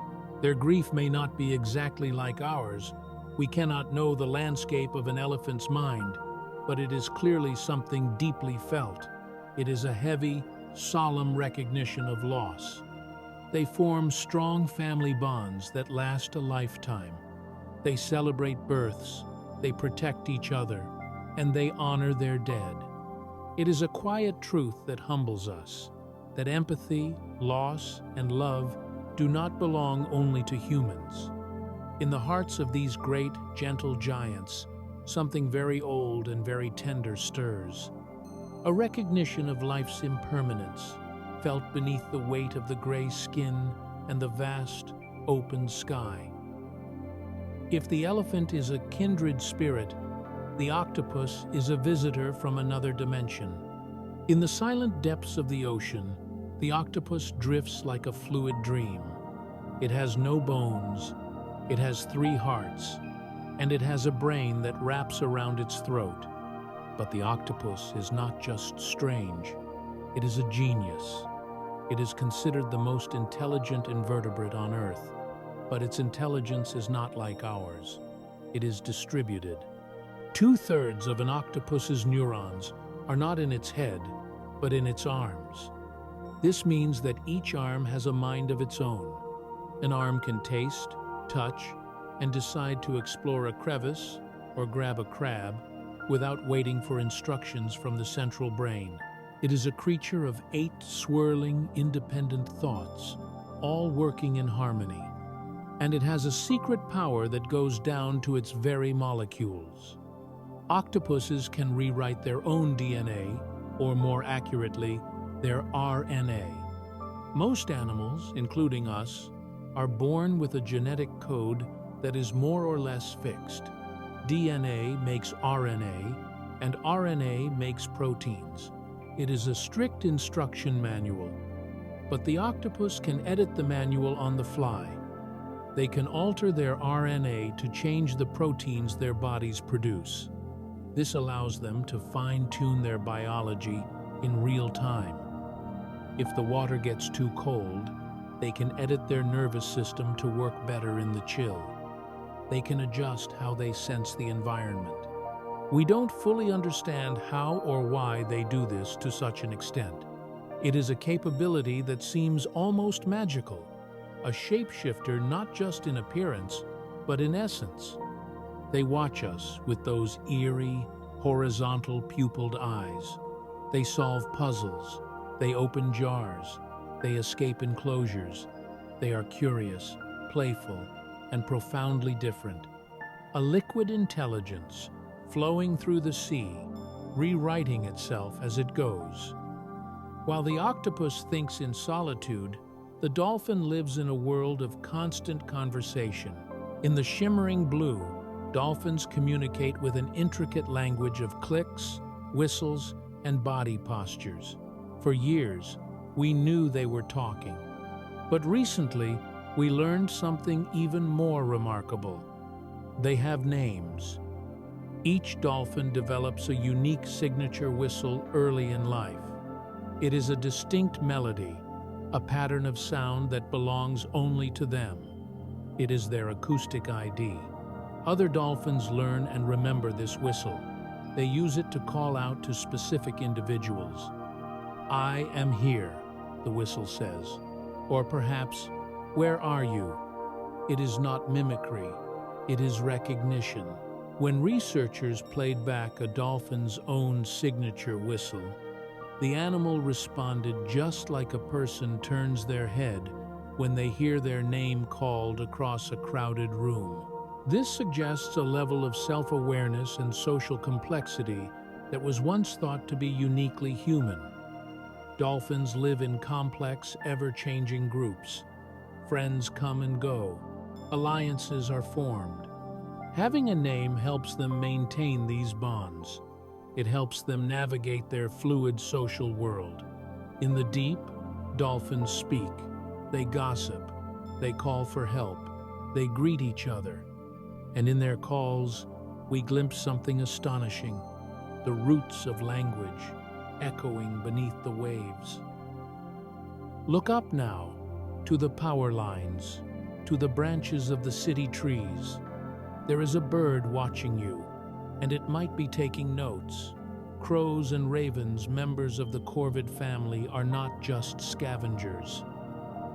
Their grief may not be exactly like ours. We cannot know the landscape of an elephant's mind, but it is clearly something deeply felt. It is a heavy, solemn recognition of loss. They form strong family bonds that last a lifetime. They celebrate births, they protect each other, and they honor their dead. It is a quiet truth that humbles us, that empathy, loss, and love do not belong only to humans. In the hearts of these great, gentle giants, something very old and very tender stirs. A recognition of life's impermanence, felt beneath the weight of the gray skin and the vast, open sky. If the elephant is a kindred spirit, the octopus is a visitor from another dimension. In the silent depths of the ocean, the octopus drifts like a fluid dream. It has no bones, it has 3 hearts, and it has a brain that wraps around its throat. But the octopus is not just strange, it is a genius. It is considered the most intelligent invertebrate on Earth, but its intelligence is not like ours. It is distributed. 2/3 of an octopus's neurons are not in its head, but in its arms. This means that each arm has a mind of its own. An arm can taste, touch, and decide to explore a crevice or grab a crab without waiting for instructions from the central brain. It is a creature of 8 swirling, independent thoughts, all working in harmony. And it has a secret power that goes down to its very molecules. Octopuses can rewrite their own DNA, or more accurately, their RNA. Most animals, including us, are born with a genetic code that is more or less fixed. DNA makes RNA, and RNA makes proteins. It is a strict instruction manual, but the octopus can edit the manual on the fly. They can alter their RNA to change the proteins their bodies produce. This allows them to fine-tune their biology in real time. If the water gets too cold, they can edit their nervous system to work better in the chill. They can adjust how they sense the environment. We don't fully understand how or why they do this to such an extent. It is a capability that seems almost magical, a shapeshifter not just in appearance, but in essence. They watch us with those eerie, horizontal pupilled eyes. They solve puzzles. They open jars. They escape enclosures. They are curious, playful, and profoundly different. A liquid intelligence flowing through the sea, rewriting itself as it goes. While the octopus thinks in solitude, the dolphin lives in a world of constant conversation. In the shimmering blue, dolphins communicate with an intricate language of clicks, whistles, and body postures. For years, we knew they were talking. But recently, we learned something even more remarkable. They have names. Each dolphin develops a unique signature whistle early in life. It is a distinct melody, a pattern of sound that belongs only to them. It is their acoustic ID. Other dolphins learn and remember this whistle. They use it to call out to specific individuals. "I am here," the whistle says. Or perhaps, "Where are you?" It is not mimicry, it is recognition. When researchers played back a dolphin's own signature whistle, the animal responded just like a person turns their head when they hear their name called across a crowded room. This suggests a level of self-awareness and social complexity that was once thought to be uniquely human. Dolphins live in complex, ever-changing groups. Friends come and go. Alliances are formed. Having a name helps them maintain these bonds. It helps them navigate their fluid social world. In the deep, dolphins speak. They gossip. They call for help. They greet each other. And in their calls, we glimpse something astonishing: the roots of language, echoing beneath the waves. Look up now, to the power lines, to the branches of the city trees. There is a bird watching you, and it might be taking notes. Crows and ravens, members of the corvid family, are not just scavengers.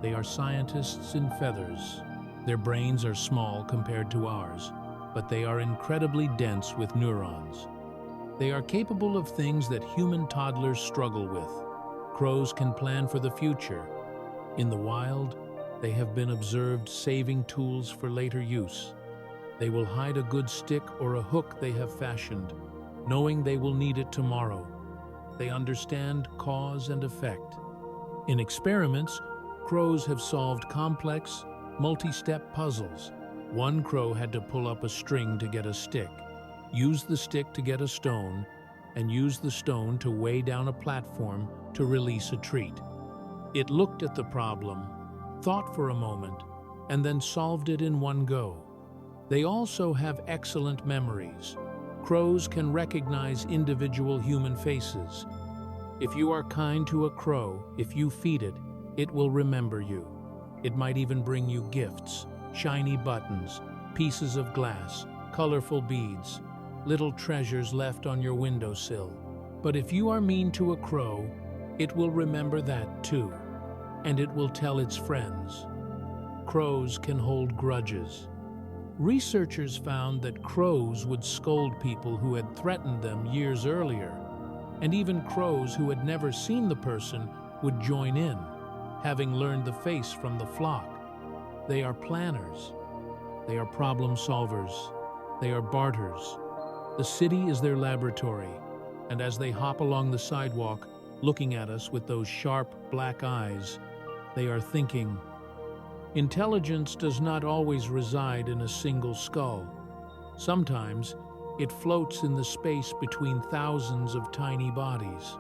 They are scientists in feathers. Their brains are small compared to ours, but they are incredibly dense with neurons. They are capable of things that human toddlers struggle with. Crows can plan for the future. In the wild, they have been observed saving tools for later use. They will hide a good stick or a hook they have fashioned, knowing they will need it tomorrow. They understand cause and effect. In experiments, crows have solved complex, multi-step puzzles. One crow had to pull up a string to get a stick, use the stick to get a stone, and use the stone to weigh down a platform to release a treat. It looked at the problem, thought for a moment, and then solved it in one go. They also have excellent memories. Crows can recognize individual human faces. If you are kind to a crow, if you feed it, it will remember you. It might even bring you gifts, shiny buttons, pieces of glass, colorful beads, little treasures left on your windowsill. But if you are mean to a crow, it will remember that too, and it will tell its friends. Crows can hold grudges. Researchers found that crows would scold people who had threatened them years earlier, and even crows who had never seen the person would join in, having learned the face from the flock. They are planners. They are problem solvers. They are barters. The city is their laboratory, and as they hop along the sidewalk, looking at us with those sharp black eyes, they are thinking. Intelligence does not always reside in a single skull. Sometimes it floats in the space between thousands of tiny bodies.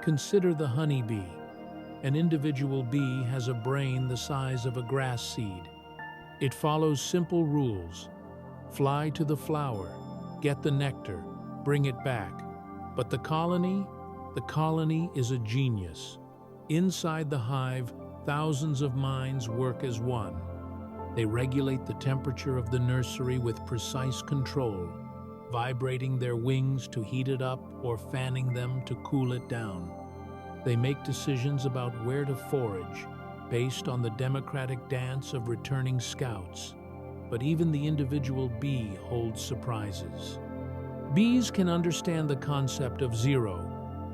Consider the honeybee. An individual bee has a brain the size of a grass seed. It follows simple rules. Fly to the flower, get the nectar, bring it back. But the colony is a genius. Inside the hive, thousands of minds work as one. They regulate the temperature of the nursery with precise control, vibrating their wings to heat it up or fanning them to cool it down. They make decisions about where to forage, based on the democratic dance of returning scouts. But even the individual bee holds surprises. Bees can understand the concept of zero.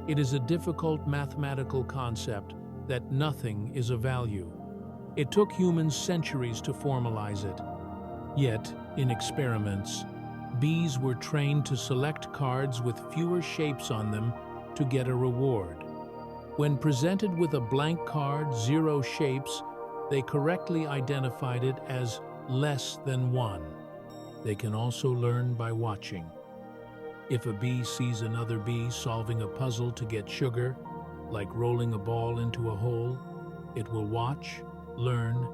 It is a difficult mathematical concept that nothing is of value. It took humans centuries to formalize it. Yet, in experiments, bees were trained to select cards with fewer shapes on them to get a reward. When presented with a blank card, 0 shapes, they correctly identified it as less than 1. They can also learn by watching. If a bee sees another bee solving a puzzle to get sugar, like rolling a ball into a hole, it will watch, learn,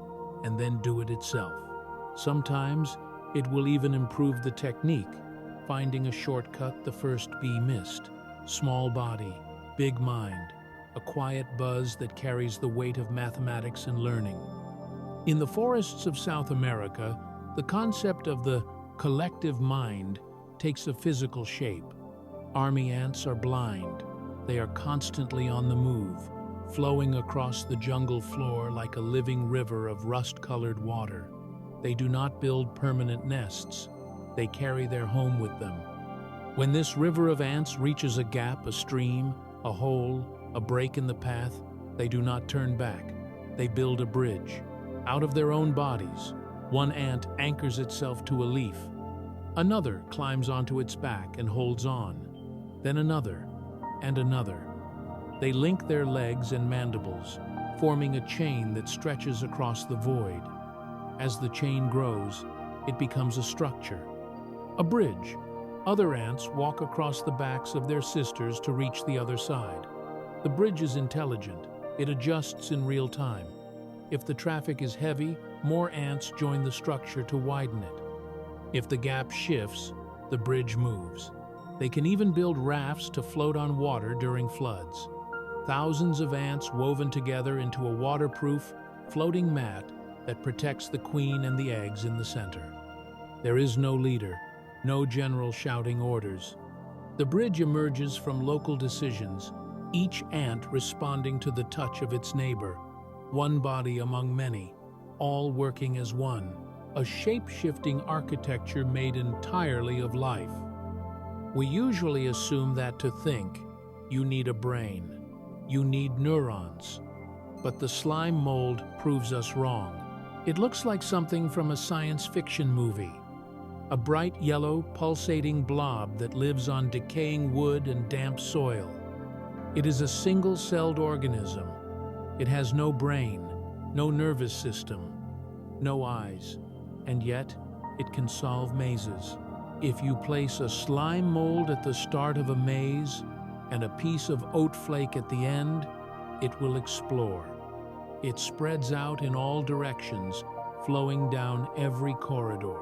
and then do it itself. Sometimes it will even improve the technique, finding a shortcut the first bee missed. Small body, big mind, a quiet buzz that carries the weight of mathematics and learning. In the forests of South America, the concept of the collective mind takes a physical shape. Army ants are blind. They are constantly on the move, flowing across the jungle floor like a living river of rust-colored water. They do not build permanent nests. They carry their home with them. When this river of ants reaches a gap, a stream, a hole, a break in the path, they do not turn back. They build a bridge. Out of their own bodies, one ant anchors itself to a leaf. Another climbs onto its back and holds on. Then another, and another. They link their legs and mandibles, forming a chain that stretches across the void. As the chain grows, it becomes a structure, a bridge. Other ants walk across the backs of their sisters to reach the other side. The bridge is intelligent. It adjusts in real time. If the traffic is heavy, more ants join the structure to widen it. If the gap shifts, the bridge moves. They can even build rafts to float on water during floods. Thousands of ants woven together into a waterproof, floating mat that protects the queen and the eggs in the center. There is no leader, no general shouting orders. The bridge emerges from local decisions, each ant responding to the touch of its neighbor, one body among many, all working as one, a shape-shifting architecture made entirely of life. We usually assume that to think, you need a brain, you need neurons, but the slime mold proves us wrong. It looks like something from a science fiction movie, a bright yellow, pulsating blob that lives on decaying wood and damp soil. It is a single-celled organism. It has no brain, no nervous system, no eyes, and yet it can solve mazes. If you place a slime mold at the start of a maze and a piece of oat flake at the end, it will explore. It spreads out in all directions, flowing down every corridor.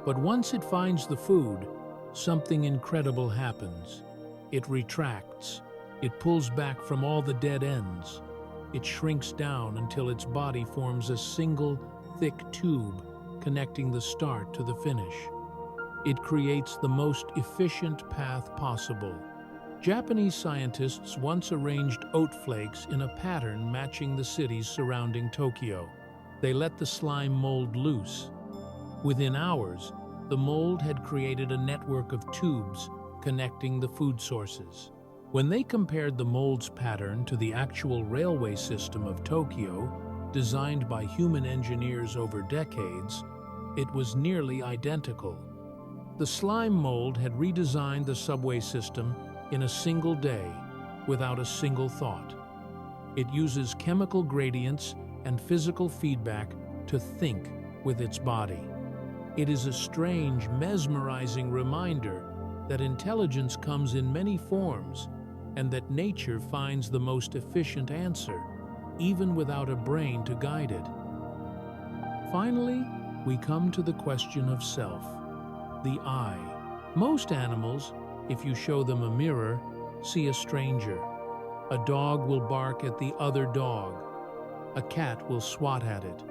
But once it finds the food, something incredible happens. It retracts. It pulls back from all the dead ends. It shrinks down until its body forms a single, thick tube connecting the start to the finish. It creates the most efficient path possible. Japanese scientists once arranged oat flakes in a pattern matching the cities surrounding Tokyo. They let the slime mold loose. Within hours, the mold had created a network of tubes connecting the food sources. When they compared the mold's pattern to the actual railway system of Tokyo, designed by human engineers over decades, it was nearly identical. The slime mold had redesigned the subway system in a single day, without a single thought. It uses chemical gradients and physical feedback to think with its body. It is a strange, mesmerizing reminder that intelligence comes in many forms and that nature finds the most efficient answer, even without a brain to guide it. Finally, we come to the question of self, the I. Most animals, if you show them a mirror, see a stranger. A dog will bark at the other dog. A cat will swat at it.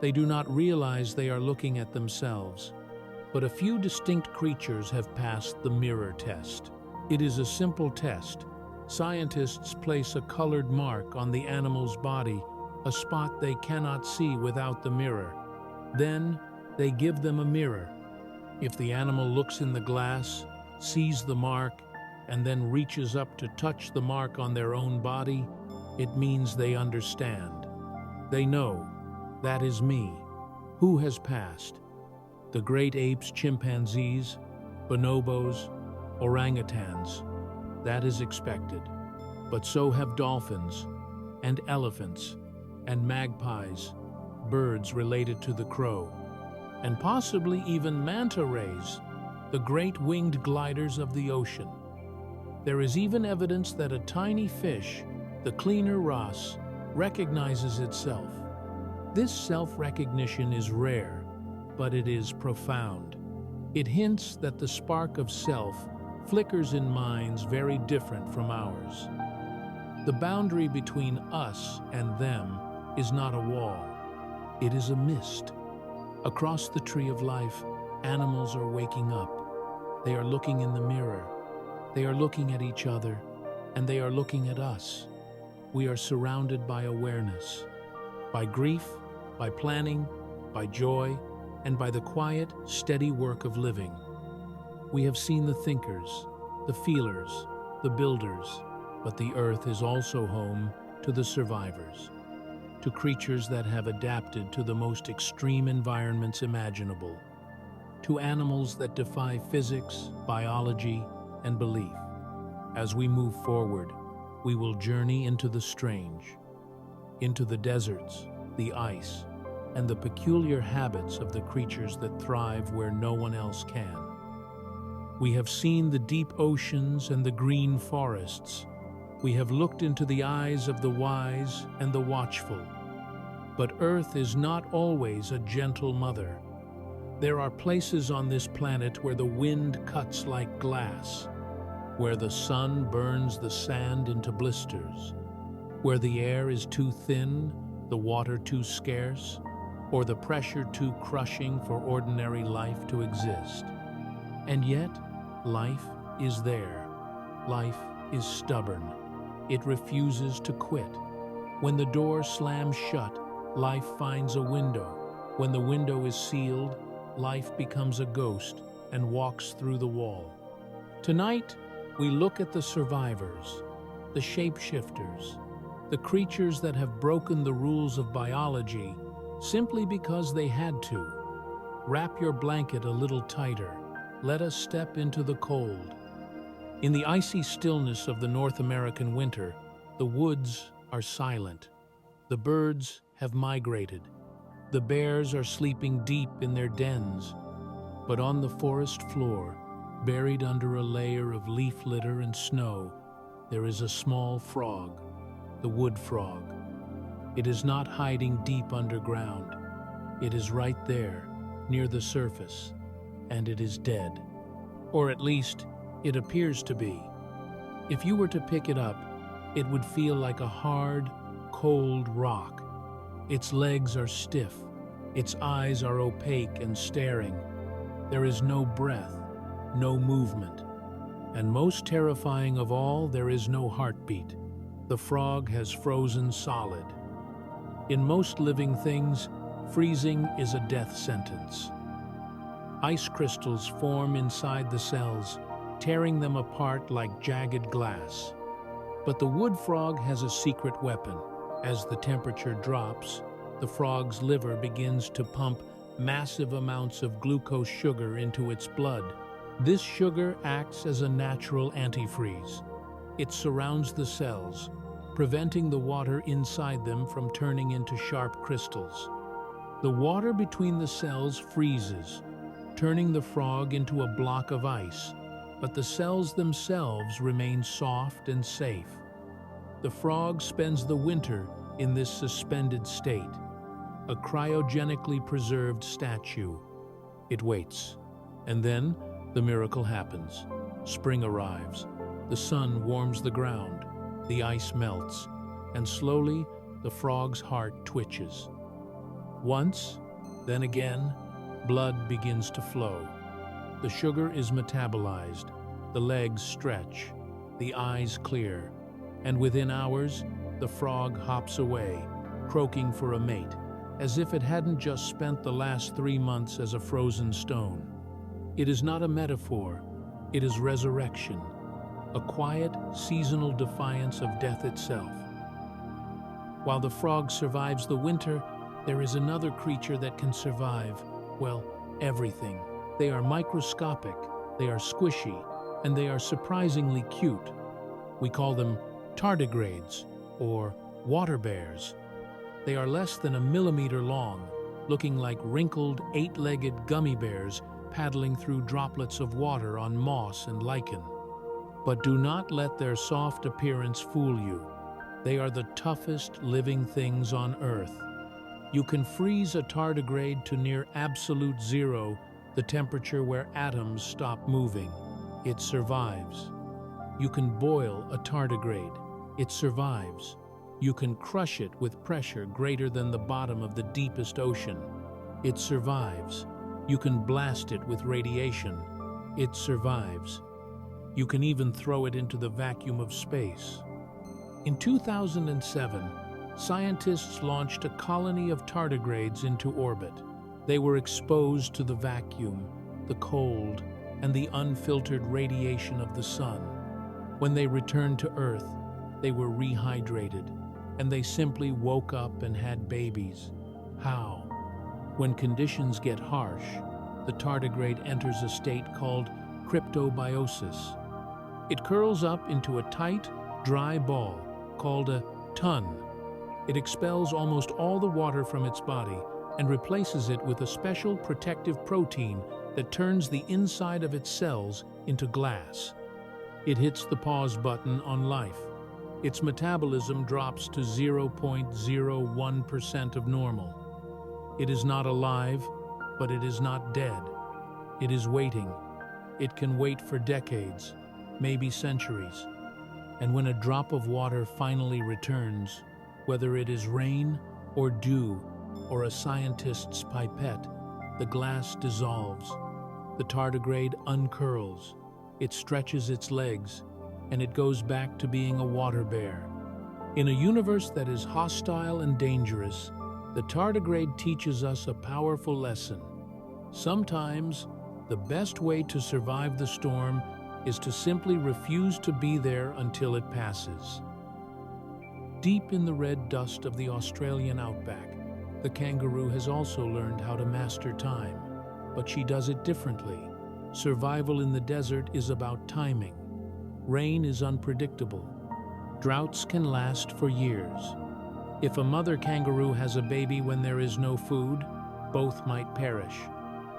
They do not realize they are looking at themselves. But a few distinct creatures have passed the mirror test. It is a simple test. Scientists place a colored mark on the animal's body, a spot they cannot see without the mirror. Then, they give them a mirror. If the animal looks in the glass, sees the mark, and then reaches up to touch the mark on their own body, it means they understand. They know, that is me. Who has passed? The great apes, chimpanzees, bonobos, orangutans. That is expected. But so have dolphins, and elephants, and magpies, birds related to the crow, and possibly even manta rays, the great winged gliders of the ocean. There is even evidence that a tiny fish, the cleaner wrasse, recognizes itself. This self-recognition is rare, but it is profound. It hints that the spark of self flickers in minds very different from ours. The boundary between us and them is not a wall. It is a mist. Across the tree of life, animals are waking up. They are looking in the mirror. They are looking at each other, and they are looking at us. We are surrounded by awareness, by grief, by planning, by joy, and by the quiet, steady work of living. We have seen the thinkers, the feelers, the builders, but the earth is also home to the survivors, to creatures that have adapted to the most extreme environments imaginable, to animals that defy physics, biology, and belief. As we move forward, we will journey into the strange, into the deserts, the ice, and the peculiar habits of the creatures that thrive where no one else can. We have seen the deep oceans and the green forests. We have looked into the eyes of the wise and the watchful. But Earth is not always a gentle mother. There are places on this planet where the wind cuts like glass, where the sun burns the sand into blisters, where the air is too thin, the water too scarce, or the pressure too crushing for ordinary life to exist. And yet, life is there. Life is stubborn. It refuses to quit. When the door slams shut, life finds a window. When the window is sealed, life becomes a ghost and walks through the wall. Tonight, we look at the survivors, the shapeshifters, the creatures that have broken the rules of biology simply because they had to. Wrap your blanket a little tighter. Let us step into the cold. In the icy stillness of the North American winter, the woods are silent. The birds have migrated. The bears are sleeping deep in their dens. But on the forest floor, buried under a layer of leaf litter and snow, there is a small frog, the wood frog. It is not hiding deep underground. It is right there, near the surface, and it is dead. Or at least, it appears to be. If you were to pick it up, it would feel like a hard, cold rock. Its legs are stiff. Its eyes are opaque and staring. There is no breath, no movement. And most terrifying of all, there is no heartbeat. The frog has frozen solid. In most living things, freezing is a death sentence. Ice crystals form inside the cells, tearing them apart like jagged glass. But the wood frog has a secret weapon. As the temperature drops, the frog's liver begins to pump massive amounts of glucose sugar into its blood. This sugar acts as a natural antifreeze. It surrounds the cells, preventing the water inside them from turning into sharp crystals. The water between the cells freezes, turning the frog into a block of ice, but the cells themselves remain soft and safe. The frog spends the winter in this suspended state. a cryogenically preserved statue. It waits. And then the miracle happens. Spring arrives. The sun warms the ground. The ice melts. And slowly, the frog's heart twitches. Once, then again, blood begins to flow. The sugar is metabolized. The legs stretch. The eyes clear. And within hours, the frog hops away, croaking for a mate, as if it hadn't just spent the last 3 months as a frozen stone. It is not a metaphor, it is resurrection, a quiet, seasonal defiance of death itself. While the frog survives the winter, there is another creature that can survive, well, everything. They are microscopic, they are squishy, and they are surprisingly cute. We call them tardigrades, or water bears. They are less than a millimeter long, looking like wrinkled, 8-legged gummy bears paddling through droplets of water on moss and lichen. But do not let their soft appearance fool you. They are the toughest living things on Earth. You can freeze a tardigrade to near absolute zero, the temperature where atoms stop moving. It survives. You can boil a tardigrade. It survives. You can crush it with pressure greater than the bottom of the deepest ocean. It survives. You can blast it with radiation. It survives. You can even throw it into the vacuum of space. In 2007, scientists launched a colony of tardigrades into orbit. They were exposed to the vacuum, the cold, and the unfiltered radiation of the sun. When they returned to Earth, they were rehydrated, and they simply woke up and had babies. How? When conditions get harsh, the tardigrade enters a state called cryptobiosis. It curls up into a tight, dry ball called a ton. It expels almost all the water from its body and replaces it with a special protective protein that turns the inside of its cells into glass. It hits the pause button on life. Its metabolism drops to 0.01% of normal. It is not alive, but it is not dead. It is waiting. It can wait for decades, maybe centuries. And when a drop of water finally returns, whether it is rain or dew or a scientist's pipette, the glass dissolves. The tardigrade uncurls. It stretches its legs, and it goes back to being a water bear. In a universe that is hostile and dangerous, the tardigrade teaches us a powerful lesson. Sometimes, the best way to survive the storm is to simply refuse to be there until it passes. Deep in the red dust of the Australian outback, the kangaroo has also learned how to master time, but she does it differently. Survival in the desert is about timing. Rain is unpredictable. Droughts can last for years. If a mother kangaroo has a baby when there is no food, both might perish.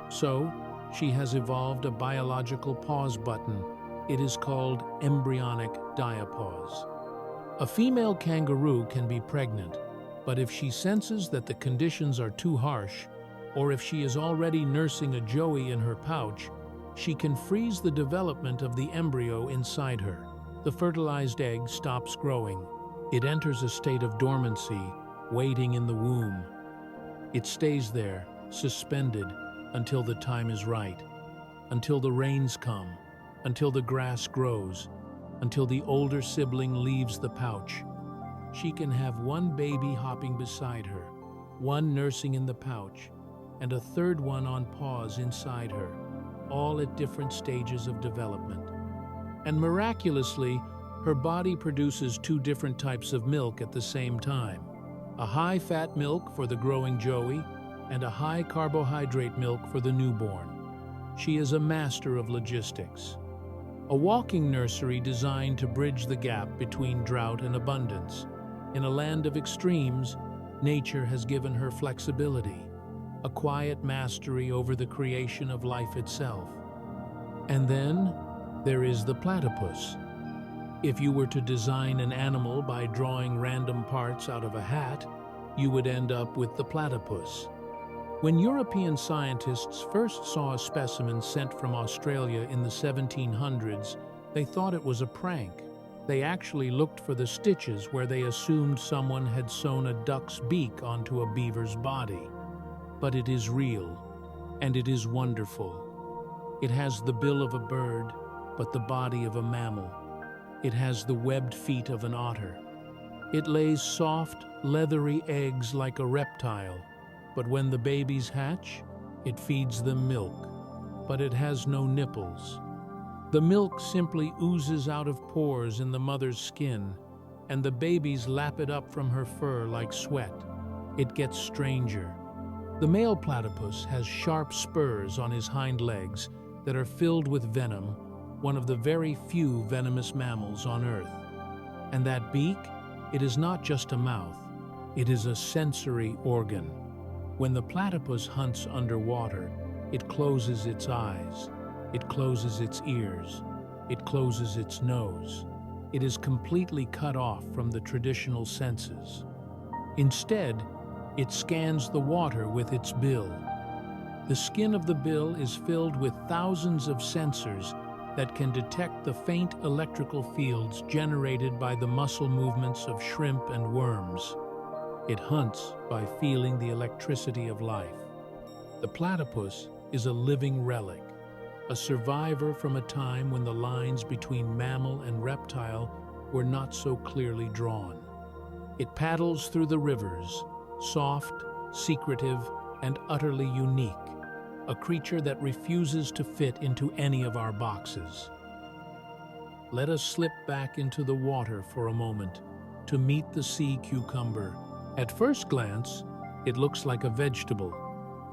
So, she has evolved a biological pause button. It is called embryonic diapause. A female kangaroo can be pregnant, but if she senses that the conditions are too harsh, or if she is already nursing a joey in her pouch, she can freeze the development of the embryo inside her. The fertilized egg stops growing. It enters a state of dormancy, waiting in the womb. It stays there, suspended, until the time is right, until the rains come, until the grass grows, until the older sibling leaves the pouch. She can have one baby hopping beside her, one nursing in the pouch, and a third one on pause inside her, all at different stages of development. And miraculously, her body produces 2 different types of milk at the same time. A high-fat milk for the growing joey, and a high-carbohydrate milk for the newborn. She is a master of logistics. A walking nursery designed to bridge the gap between drought and abundance. In a land of extremes, nature has given her flexibility, a quiet mastery over the creation of life itself. And then, there is the platypus. If you were to design an animal by drawing random parts out of a hat, you would end up with the platypus. When European scientists first saw a specimen sent from Australia in the 1700s, they thought it was a prank. They actually looked for the stitches where they assumed someone had sewn a duck's beak onto a beaver's body. But it is real, and it is wonderful. It has the bill of a bird, but the body of a mammal. It has the webbed feet of an otter. It lays soft, leathery eggs like a reptile, but when the babies hatch, it feeds them milk, but it has no nipples. The milk simply oozes out of pores in the mother's skin, and the babies lap it up from her fur like sweat. It gets stranger. The male platypus has sharp spurs on his hind legs that are filled with venom, one of the very few venomous mammals on Earth. And that beak, it is not just a mouth, it is a sensory organ. When the platypus hunts underwater, it closes its eyes, it closes its ears, it closes its nose. It is completely cut off from the traditional senses. Instead, it scans the water with its bill. The skin of the bill is filled with thousands of sensors that can detect the faint electrical fields generated by the muscle movements of shrimp and worms. It hunts by feeling the electricity of life. The platypus is a living relic, a survivor from a time when the lines between mammal and reptile were not so clearly drawn. It paddles through the rivers, soft, secretive, and utterly unique, a creature that refuses to fit into any of our boxes. Let us slip back into the water for a moment to meet the sea cucumber. At first glance, it looks like a vegetable,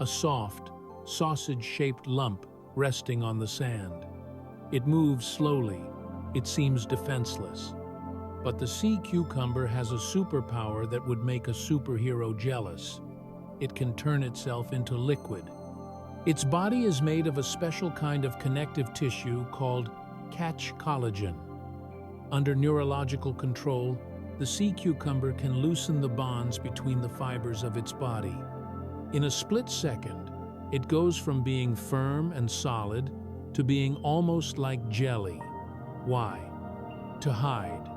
a soft, sausage-shaped lump resting on the sand. It moves slowly. It seems defenseless. But the sea cucumber has a superpower that would make a superhero jealous. It can turn itself into liquid. Its body is made of a special kind of connective tissue called catch collagen. Under neurological control, the sea cucumber can loosen the bonds between the fibers of its body. In a split second, it goes from being firm and solid to being almost like jelly. Why? To hide.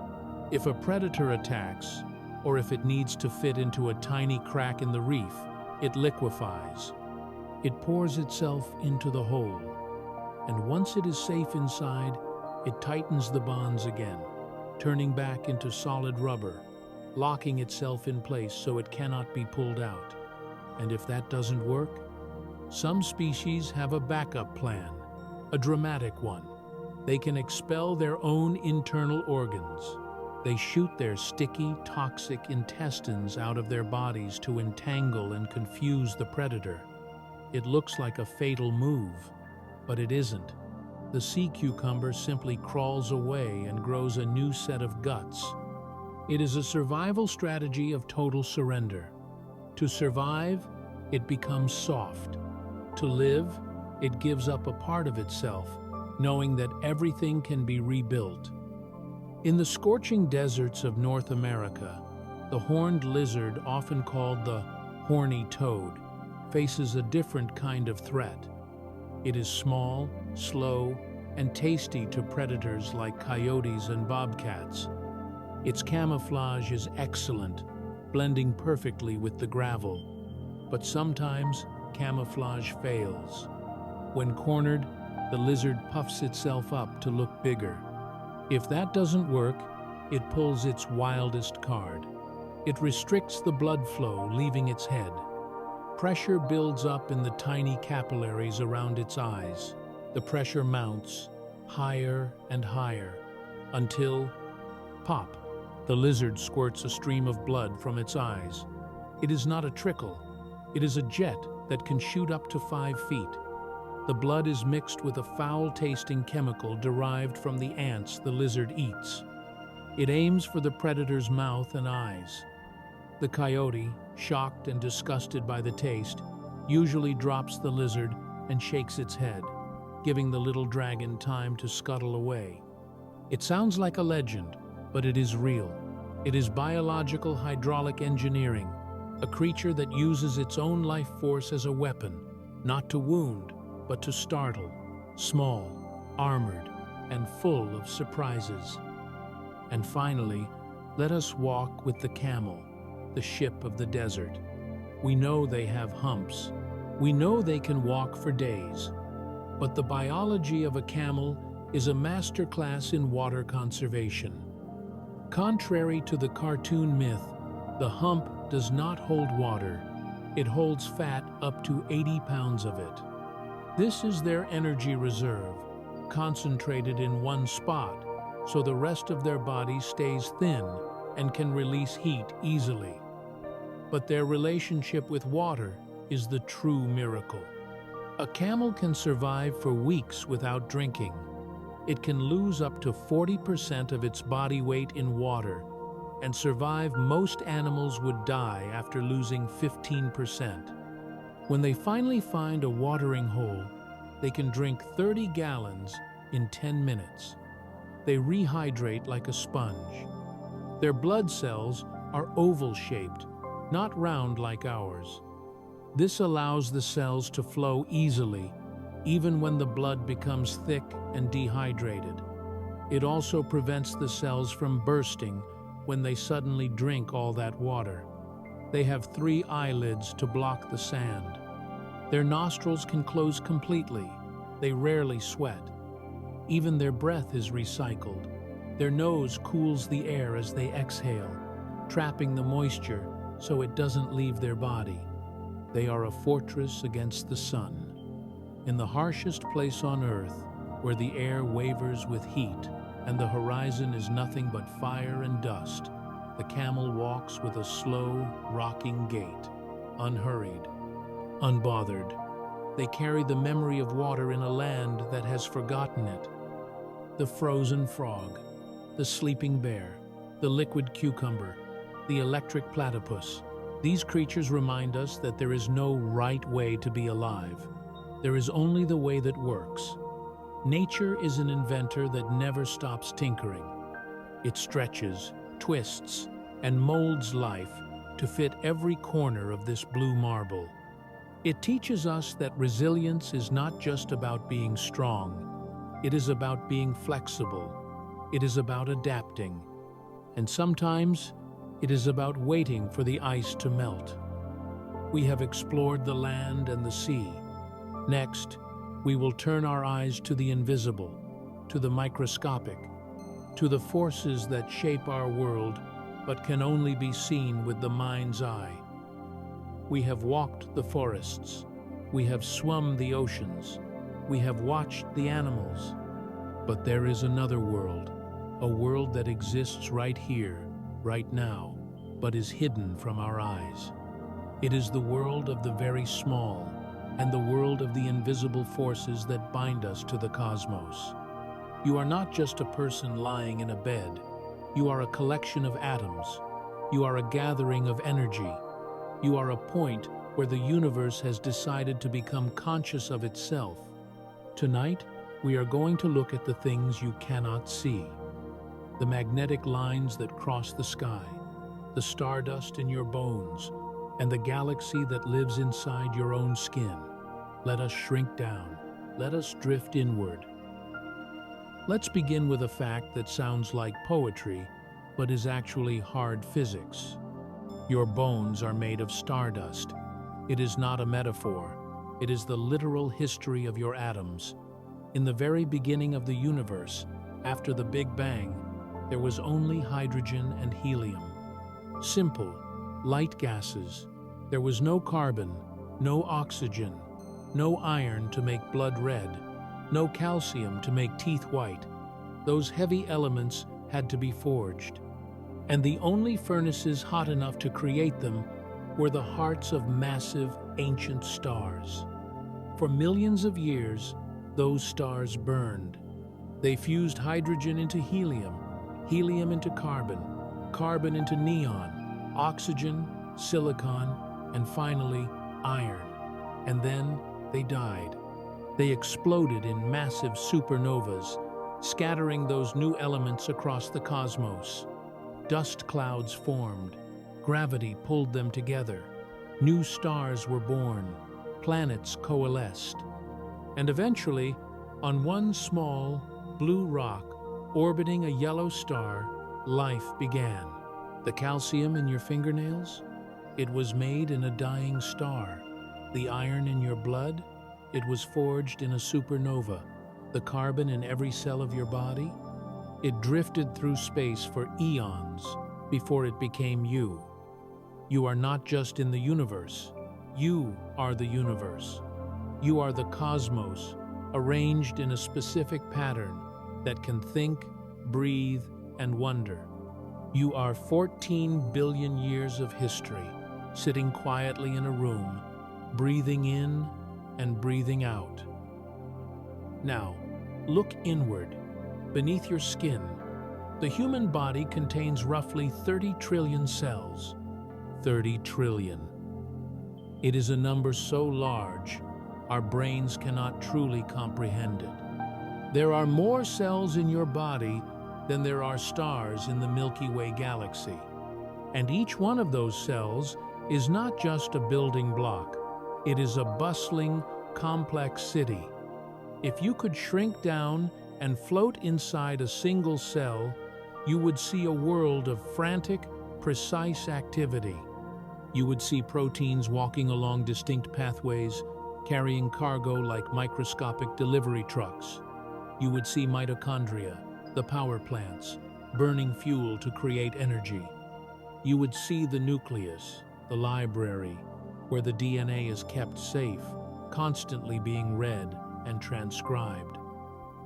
If a predator attacks, or if it needs to fit into a tiny crack in the reef, it liquefies. It pours itself into the hole, and once it is safe inside, it tightens the bonds again, turning back into solid rubber, locking itself in place so it cannot be pulled out. And if that doesn't work, some species have a backup plan, a dramatic one. They can expel their own internal organs. They shoot their sticky, toxic intestines out of their bodies to entangle and confuse the predator. It looks like a fatal move, but it isn't. The sea cucumber simply crawls away and grows a new set of guts. It is a survival strategy of total surrender. To survive, it becomes soft. To live, it gives up a part of itself, knowing that everything can be rebuilt. In the scorching deserts of North America, the horned lizard, often called the horny toad, faces a different kind of threat. It is small, slow, and tasty to predators like coyotes and bobcats. Its camouflage is excellent, blending perfectly with the gravel. But sometimes, camouflage fails. When cornered, the lizard puffs itself up to look bigger. If that doesn't work, it pulls its wildest card. It restricts the blood flow, leaving its head. Pressure builds up in the tiny capillaries around its eyes. The pressure mounts, higher and higher, until, pop, the lizard squirts a stream of blood from its eyes. It is not a trickle. It is a jet that can shoot up to 5 feet. The blood is mixed with a foul-tasting chemical derived from the ants the lizard eats. It aims for the predator's mouth and eyes. The coyote, shocked and disgusted by the taste, usually drops the lizard and shakes its head, giving the little dragon time to scuttle away. It sounds like a legend, but it is real. It is biological hydraulic engineering. a creature that uses its own life force as a weapon, not to wound, but to startle, small, armored, and full of surprises. And finally, let us walk with the camel, the ship of the desert. We know they have humps. We know they can walk for days. But the biology of a camel is a masterclass in water conservation. Contrary to the cartoon myth, the hump does not hold water. It holds fat up to 80 pounds of it. This is their energy reserve, concentrated in one spot, so the rest of their body stays thin and can release heat easily. But their relationship with water is the true miracle. A camel can survive for weeks without drinking. It can lose up to 40% of its body weight in water and survive. Most animals would die after losing 15%. When they finally find a watering hole, they can drink 30 gallons in 10 minutes. They rehydrate like a sponge. Their blood cells are oval-shaped, not round like ours. This allows the cells to flow easily, even when the blood becomes thick and dehydrated. It also prevents the cells from bursting when they suddenly drink all that water. They have 3 eyelids to block the sand. Their nostrils can close completely. They rarely sweat. Even their breath is recycled. Their nose cools the air as they exhale, trapping the moisture so it doesn't leave their body. They are a fortress against the sun. In the harshest place on earth, where the air wavers with heat and the horizon is nothing but fire and dust, the camel walks with a slow, rocking gait, unhurried, unbothered. They carry the memory of water in a land that has forgotten it. The frozen frog, the sleeping bear, the liquid cucumber, the electric platypus. These creatures remind us that there is no right way to be alive. There is only the way that works. Nature is an inventor that never stops tinkering. It stretches, twists, and molds life to fit every corner of this blue marble. It teaches us that resilience is not just about being strong. It is about being flexible. It is about adapting. And sometimes, it is about waiting for the ice to melt. We have explored the land and the sea. Next, we will turn our eyes to the invisible, to the microscopic, to the forces that shape our world but can only be seen with the mind's eye. We have walked the forests. We have swum the oceans. We have watched the animals. But there is another world, a world that exists right here, right now, but is hidden from our eyes. It is the world of the very small and the world of the invisible forces that bind us to the cosmos. You are not just a person lying in a bed. You are a collection of atoms. You are a gathering of energy. You are a point where the universe has decided to become conscious of itself. Tonight, we are going to look at the things you cannot see. The magnetic lines that cross the sky, the stardust in your bones, and the galaxy that lives inside your own skin. Let us shrink down. Let us drift inward. Let's begin with a fact that sounds like poetry, but is actually hard physics. Your bones are made of stardust. It is not a metaphor. It is the literal history of your atoms. In the very beginning of the universe, after the Big Bang, there was only hydrogen and helium. Simple, light gases. There was no carbon, no oxygen, no iron to make blood red, no calcium to make teeth white. Those heavy elements had to be forged. And the only furnaces hot enough to create them were the hearts of massive, ancient stars. For millions of years, those stars burned. They fused hydrogen into helium, helium into carbon, carbon into neon, oxygen, silicon, and finally, iron. And then they died. They exploded in massive supernovas, scattering those new elements across the cosmos. Dust clouds formed. Gravity pulled them together. New stars were born, planets coalesced, and eventually, on one small, blue rock orbiting a yellow star, life began. The calcium in your fingernails? It was made in a dying star. The iron in your blood? It was forged in a supernova. The carbon in every cell of your body? It drifted through space for eons before it became you. You are not just in the universe. You are the universe. You are the cosmos, arranged in a specific pattern that can think, breathe, and wonder. You are 14 billion years of history, sitting quietly in a room, breathing in and breathing out. Now, look inward, beneath your skin. The human body contains roughly 30 trillion cells. 30 trillion. It is a number so large, our brains cannot truly comprehend it. There are more cells in your body than there are stars in the Milky Way galaxy. And each one of those cells is not just a building block. It is a bustling, complex city. If you could shrink down and float inside a single cell, you would see a world of frantic, precise activity. You would see proteins walking along distinct pathways, carrying cargo like microscopic delivery trucks. You would see mitochondria, the power plants, burning fuel to create energy. You would see the nucleus, the library, where the DNA is kept safe, constantly being read and transcribed.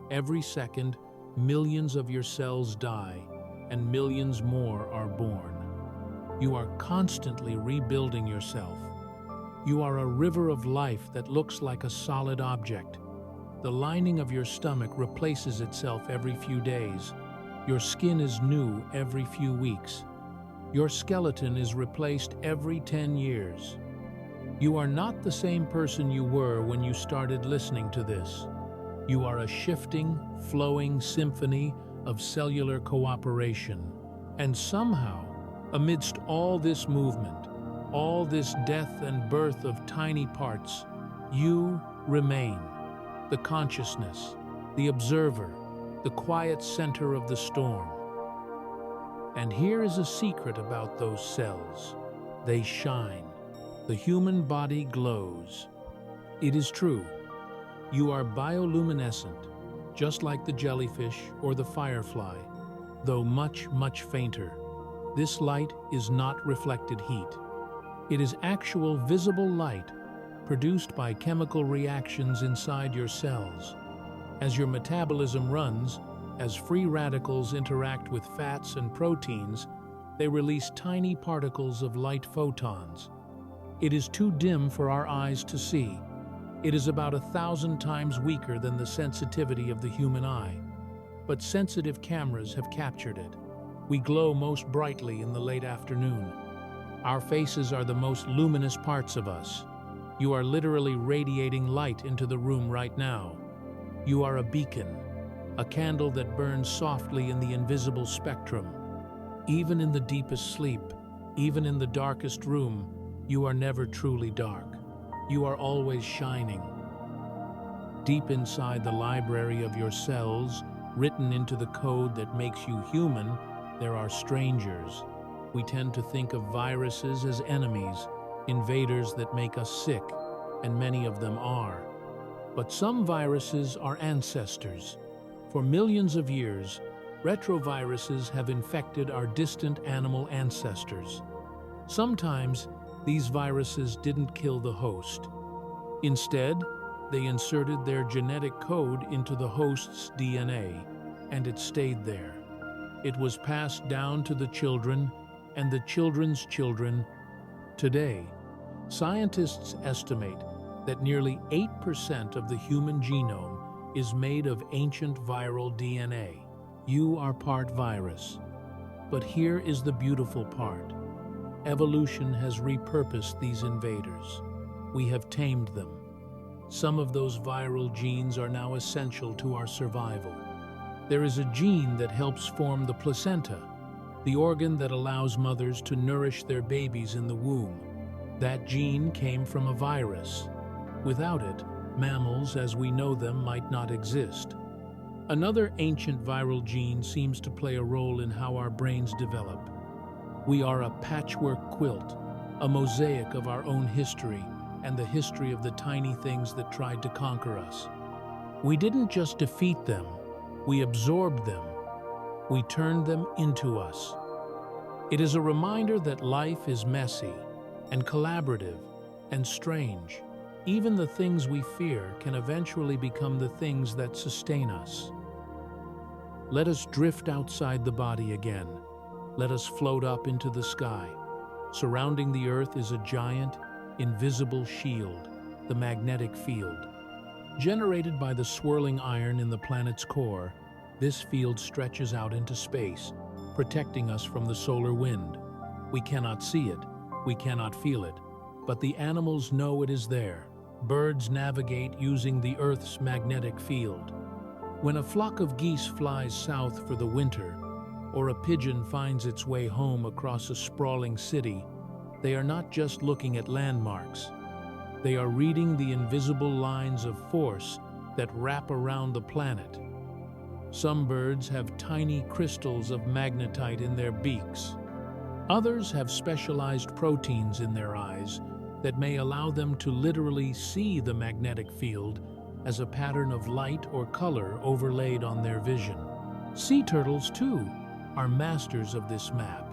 Every second, millions of your cells die, and millions more are born. You are constantly rebuilding yourself. You are a river of life that looks like a solid object. The lining of your stomach replaces itself every few days. Your skin is new every few weeks. Your skeleton is replaced every 10 years. You are not the same person you were when you started listening to this. You are a shifting, flowing symphony of cellular cooperation. And somehow, amidst all this movement, all this death and birth of tiny parts, you remain. The consciousness, the observer, the quiet center of the storm. And here is a secret about those cells. They shine. The human body glows. It is true. You are bioluminescent, just like the jellyfish or the firefly, though much, much fainter. This light is not reflected heat. It is actual visible light produced by chemical reactions inside your cells. As your metabolism runs, as free radicals interact with fats and proteins, they release tiny particles of light photons. It is too dim for our eyes to see. It is about 1,000 times weaker than the sensitivity of the human eye. But sensitive cameras have captured it. We glow most brightly in the late afternoon. Our faces are the most luminous parts of us. You are literally radiating light into the room right now. You are a beacon, a candle that burns softly in the invisible spectrum. Even in the deepest sleep, even in the darkest room, you are never truly dark. You are always shining. Deep inside the library of your cells, written into the code that makes you human, there are strangers. We tend to think of viruses as enemies, invaders that make us sick, and many of them are. But some viruses are ancestors. For millions of years, retroviruses have infected our distant animal ancestors. Sometimes, these viruses didn't kill the host. Instead, they inserted their genetic code into the host's DNA, and it stayed there. It was passed down to the children and the children's children. Today, scientists estimate that nearly 8% of the human genome is made of ancient viral DNA. You are part virus. But here is the beautiful part. Evolution has repurposed these invaders. We have tamed them. Some of those viral genes are now essential to our survival. There is a gene that helps form the placenta, the organ that allows mothers to nourish their babies in the womb. That gene came from a virus. Without it, mammals as we know them might not exist. Another ancient viral gene seems to play a role in how our brains develop. We are a patchwork quilt, a mosaic of our own history and the history of the tiny things that tried to conquer us. We didn't just defeat them, we absorbed them. We turned them into us. It is a reminder that life is messy and collaborative and strange. Even the things we fear can eventually become the things that sustain us. Let us drift outside the body again. Let us float up into the sky. Surrounding the Earth is a giant, invisible shield, the magnetic field. Generated by the swirling iron in the planet's core, this field stretches out into space, protecting us from the solar wind. We cannot see it, we cannot feel it, but the animals know it is there. Birds navigate using the Earth's magnetic field. When a flock of geese flies south for the winter, or a pigeon finds its way home across a sprawling city, they are not just looking at landmarks. They are reading the invisible lines of force that wrap around the planet. Some birds have tiny crystals of magnetite in their beaks. Others have specialized proteins in their eyes that may allow them to literally see the magnetic field as a pattern of light or color overlaid on their vision. Sea turtles, too, are masters of this map.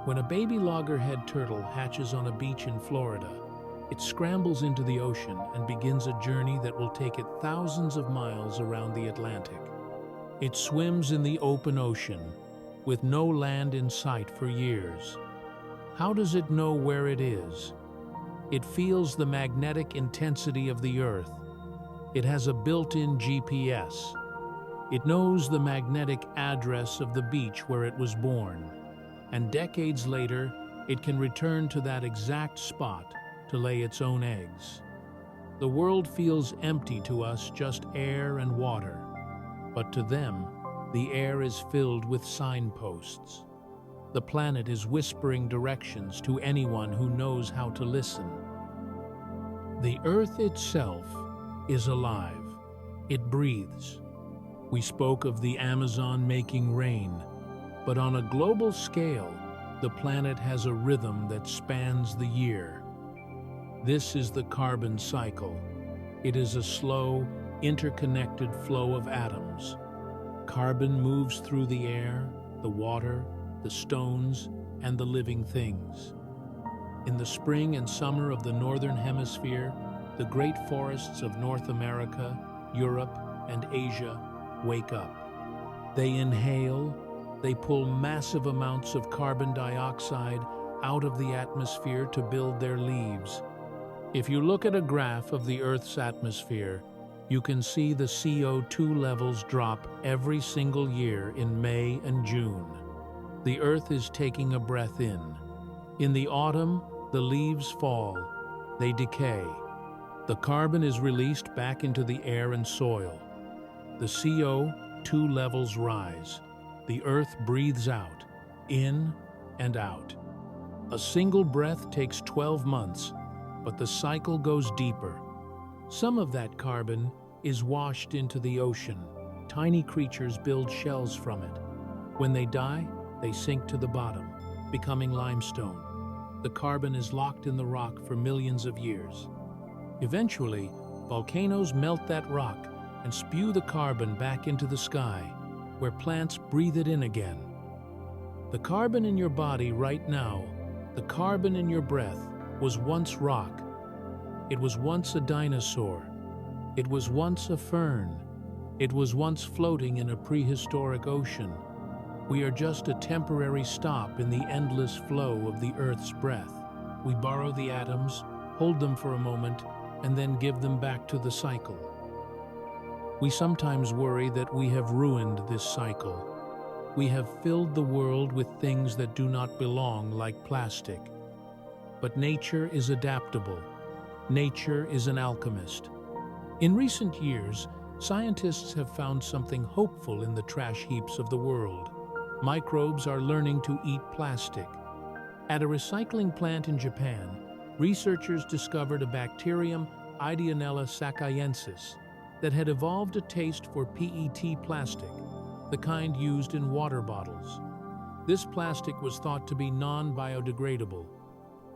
When a baby loggerhead turtle hatches on a beach in Florida, it scrambles into the ocean and begins a journey that will take it thousands of miles around the Atlantic. It swims in the open ocean, with no land in sight for years. How does it know where it is? It feels the magnetic intensity of the Earth. It has a built-in GPS. It knows the magnetic address of the beach where it was born, and decades later, it can return to that exact spot to lay its own eggs. The world feels empty to us, just air and water, but to them, the air is filled with signposts. The planet is whispering directions to anyone who knows how to listen. The Earth itself is alive. It breathes. We spoke of the Amazon making rain, but on a global scale, the planet has a rhythm that spans the year. This is the carbon cycle. It is a slow, interconnected flow of atoms. Carbon moves through the air, the water, the stones, and the living things. In the spring and summer of the Northern Hemisphere, the great forests of North America, Europe, and Asia wake up. They inhale, they pull massive amounts of carbon dioxide out of the atmosphere to build their leaves. If you look at a graph of the Earth's atmosphere, you can see the CO2 levels drop every single year in May and June. The Earth is taking a breath in. In the autumn, the leaves fall. They decay. The carbon is released back into the air and soil. The CO2 levels rise. The Earth breathes out, in and out. A single breath takes 12 months, but the cycle goes deeper. Some of that carbon is washed into the ocean. Tiny creatures build shells from it. When they die, they sink to the bottom, becoming limestone. The carbon is locked in the rock for millions of years. Eventually, volcanoes melt that rock and spew the carbon back into the sky, where plants breathe it in again. The carbon in your body right now, the carbon in your breath, was once rock. It was once a dinosaur. It was once a fern. It was once floating in a prehistoric ocean. We are just a temporary stop in the endless flow of the Earth's breath. We borrow the atoms, hold them for a moment, and then give them back to the cycle. We sometimes worry that we have ruined this cycle. We have filled the world with things that do not belong, like plastic. But nature is adaptable. Nature is an alchemist. In recent years, scientists have found something hopeful in the trash heaps of the world. Microbes are learning to eat plastic. At a recycling plant in Japan, researchers discovered a bacterium, Ideonella sacchayensis, that had evolved a taste for PET plastic, the kind used in water bottles. This plastic was thought to be non-biodegradable.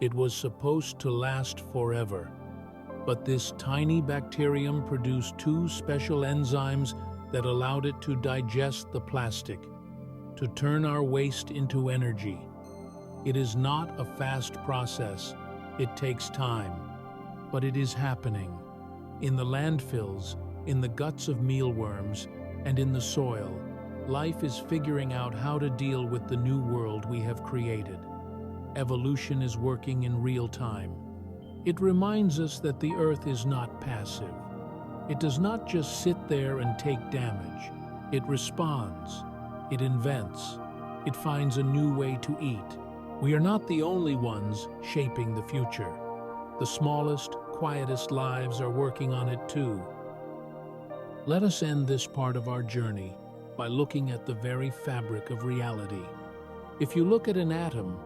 It was supposed to last forever. But this tiny bacterium produced two special enzymes that allowed it to digest the plastic, to turn our waste into energy. It is not a fast process. It takes time. But it is happening. In the landfills, in the guts of mealworms, and in the soil, life is figuring out how to deal with the new world we have created. Evolution is working in real time. It reminds us that the Earth is not passive. It does not just sit there and take damage. It responds. It invents. It finds a new way to eat. We are not the only ones shaping the future. The smallest, quietest lives are working on it too. Let us end this part of our journey by looking at the very fabric of reality. If you look at an atom,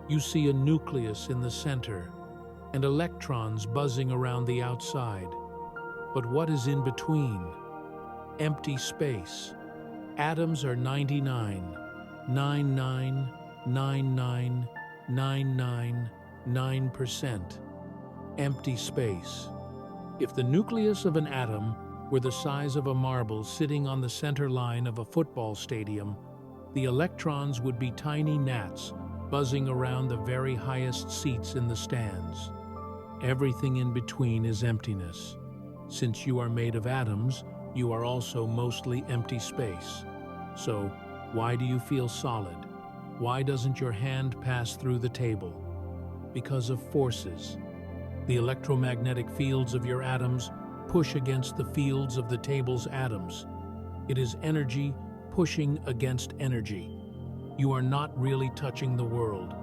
you see a nucleus in the center and electrons buzzing around the outside. But what is in between? Empty space. Atoms are 99.9999999% empty space. If the nucleus of an atom were the size of a marble sitting on the center line of a football stadium, the electrons would be tiny gnats buzzing around the very highest seats in the stands. Everything in between is emptiness. Since you are made of atoms, you are also mostly empty space. So, why do you feel solid? Why doesn't your hand pass through the table? Because of forces. The electromagnetic fields of your atoms push against the fields of the table's atoms. It is energy pushing against energy. You are not really touching the world.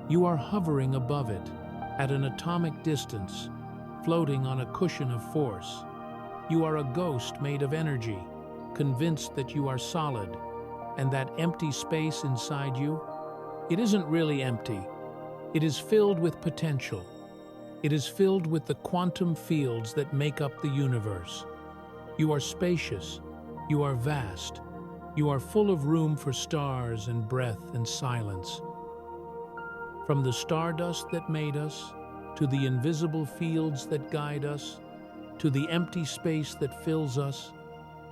You are hovering above it, at an atomic distance, floating on a cushion of force. You are a ghost made of energy, convinced that you are solid, and that empty space inside you, it isn't really empty. It is filled with potential. It is filled with the quantum fields that make up the universe. You are spacious. You are vast. You are full of room for stars and breath and silence. From the stardust that made us, to the invisible fields that guide us, to the empty space that fills us,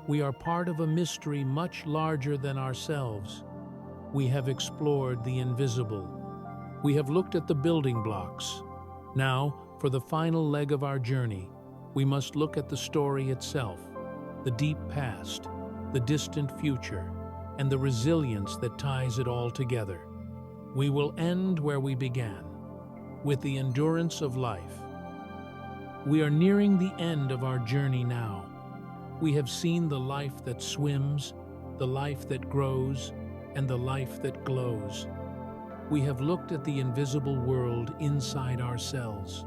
we are part of a mystery much larger than ourselves. We have explored the invisible. We have looked at the building blocks. Now, for the final leg of our journey, we must look at the story itself, the deep past, the distant future, and the resilience that ties it all together. We will end where we began, with the endurance of life. We are nearing the end of our journey now. We have seen the life that swims, the life that grows, and the life that glows. We have looked at the invisible world inside ourselves.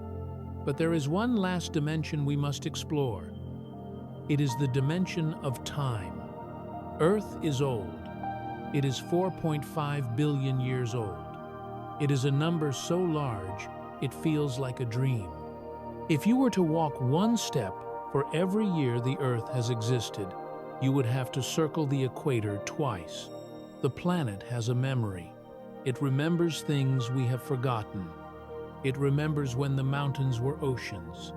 But there is one last dimension we must explore. It is the dimension of time. Earth is old. It is 4.5 billion years old. It is a number so large, it feels like a dream. If you were to walk one step for every year the Earth has existed, you would have to circle the equator twice. The planet has a memory. It remembers things we have forgotten. It remembers when the mountains were oceans.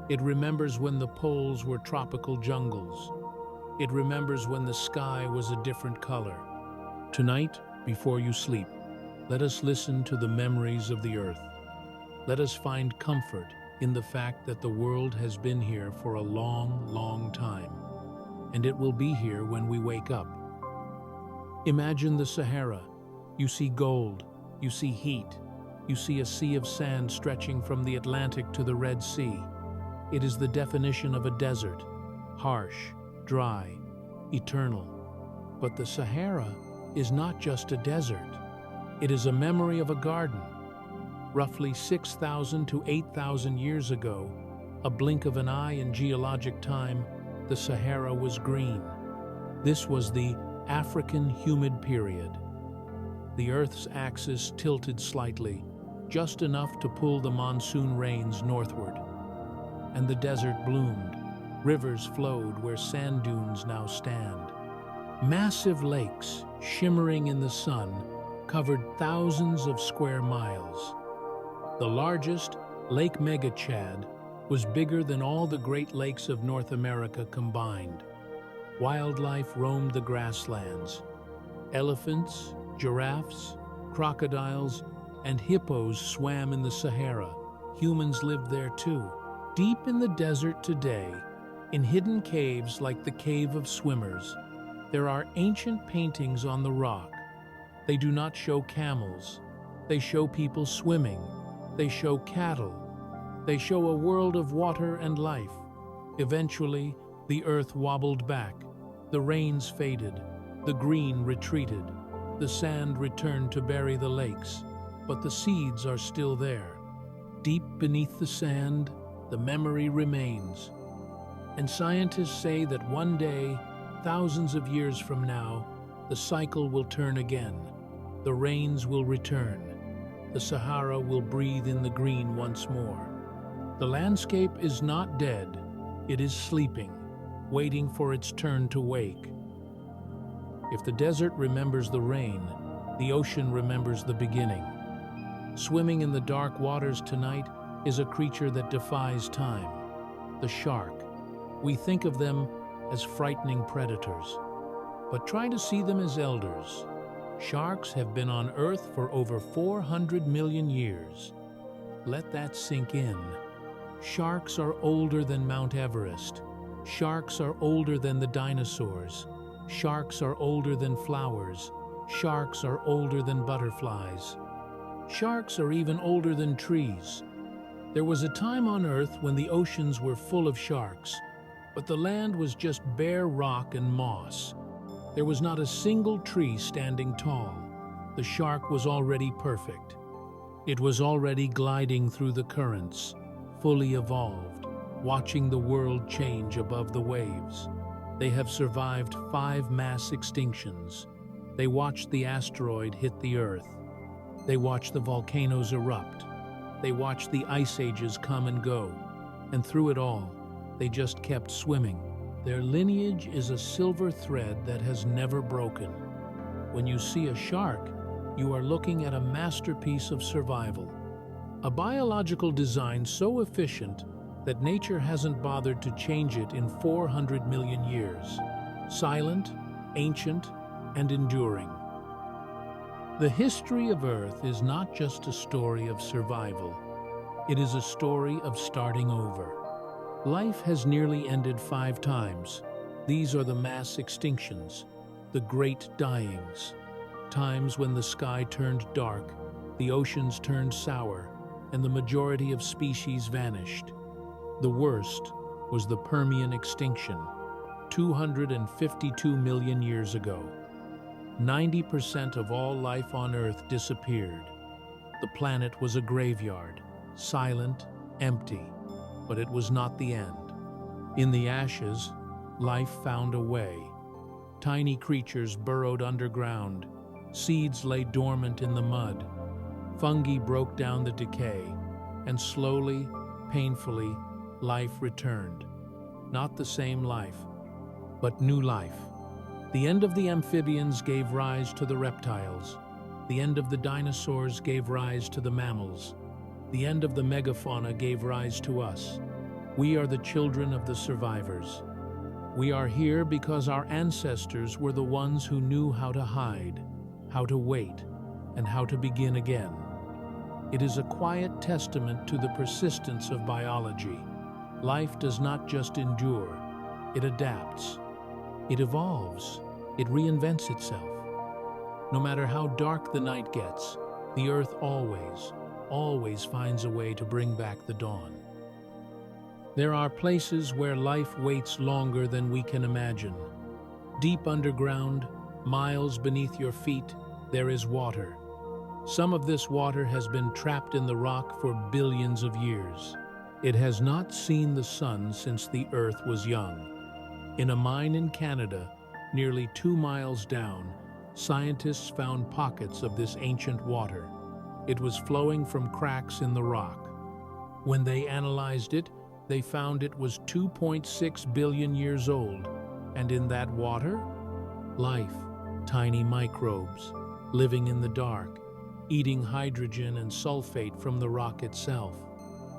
It remembers when the poles were tropical jungles. It remembers when the sky was a different color. Tonight, before you sleep, let us listen to the memories of the Earth. Let us find comfort in the fact that the world has been here for a long, long time, and it will be here when we wake up. Imagine the Sahara. You see gold, you see heat, you see a sea of sand stretching from the Atlantic to the Red Sea. It is the definition of a desert, harsh, dry, eternal. But the Sahara is not just a desert. It is a memory of a garden. Roughly 6,000 to 8,000 years ago, a blink of an eye in geologic time, the Sahara was green. This was the African humid period. The Earth's axis tilted slightly, just enough to pull the monsoon rains northward. And the desert bloomed. Rivers flowed where sand dunes now stand. Massive lakes, shimmering in the sun, covered thousands of square miles. The largest, Lake Megachad, was bigger than all the Great Lakes of North America combined. Wildlife roamed the grasslands. Elephants, giraffes, crocodiles, and hippos swam in the Sahara. Humans lived there too. Deep in the desert today, in hidden caves like the Cave of Swimmers, there are ancient paintings on the rock. They do not show camels. They show people swimming. They show cattle. They show a world of water and life. Eventually, the earth wobbled back. The rains faded. The green retreated. The sand returned to bury the lakes. But the seeds are still there. Deep beneath the sand, the memory remains. And scientists say that one day, thousands of years from now, the cycle will turn again. The rains will return. The Sahara will breathe in the green once more. The landscape is not dead. It is sleeping, waiting for its turn to wake. If the desert remembers the rain, the ocean remembers the beginning. Swimming in the dark waters tonight is a creature that defies time, the shark. We think of them as frightening predators, but try to see them as elders. Sharks have been on Earth for over 400 million years. Let that sink in. Sharks are older than Mount Everest. Sharks are older than the dinosaurs. Sharks are older than flowers. Sharks are older than butterflies. Sharks are even older than trees. There was a time on Earth when the oceans were full of sharks, but the land was just bare rock and moss. There was not a single tree standing tall. The shark was already perfect. It was already gliding through the currents, fully evolved, watching the world change above the waves. They have survived 5 mass extinctions. They watched the asteroid hit the Earth. They watched the volcanoes erupt. They watched the ice ages come and go. And through it all, they just kept swimming. Their lineage is a silver thread that has never broken. When you see a shark, you are looking at a masterpiece of survival. A biological design so efficient that nature hasn't bothered to change it in 400 million years. Silent, ancient, and enduring. The history of Earth is not just a story of survival. It is a story of starting over. Life has nearly ended 5 times. These are the mass extinctions, the great dyings, times when the sky turned dark, the oceans turned sour, and the majority of species vanished. The worst was the Permian extinction, 252 million years ago. 90% of all life on Earth disappeared. The planet was a graveyard, silent, empty. But it was not the end. In the ashes, life found a way. Tiny creatures burrowed underground. Seeds lay dormant in the mud. Fungi broke down the decay, and slowly, painfully, life returned. Not the same life, but new life. The end of the amphibians gave rise to the reptiles. The end of the dinosaurs gave rise to the mammals. The end of the megafauna gave rise to us. We are the children of the survivors. We are here because our ancestors were the ones who knew how to hide, how to wait, and how to begin again. It is a quiet testament to the persistence of biology. Life does not just endure, it adapts. It evolves. It reinvents itself. No matter how dark the night gets, the earth always finds a way to bring back the dawn. There are places where life waits longer than we can imagine. Deep underground, miles beneath your feet, there is water. Some of this water has been trapped in the rock for billions of years. It has not seen the sun since the earth was young. In a mine in Canada, nearly 2 miles down, scientists found pockets of this ancient water. It was flowing from cracks in the rock. When they analyzed it, they found it was 2.6 billion years old, and in that water, life, tiny microbes, living in the dark, eating hydrogen and sulfate from the rock itself.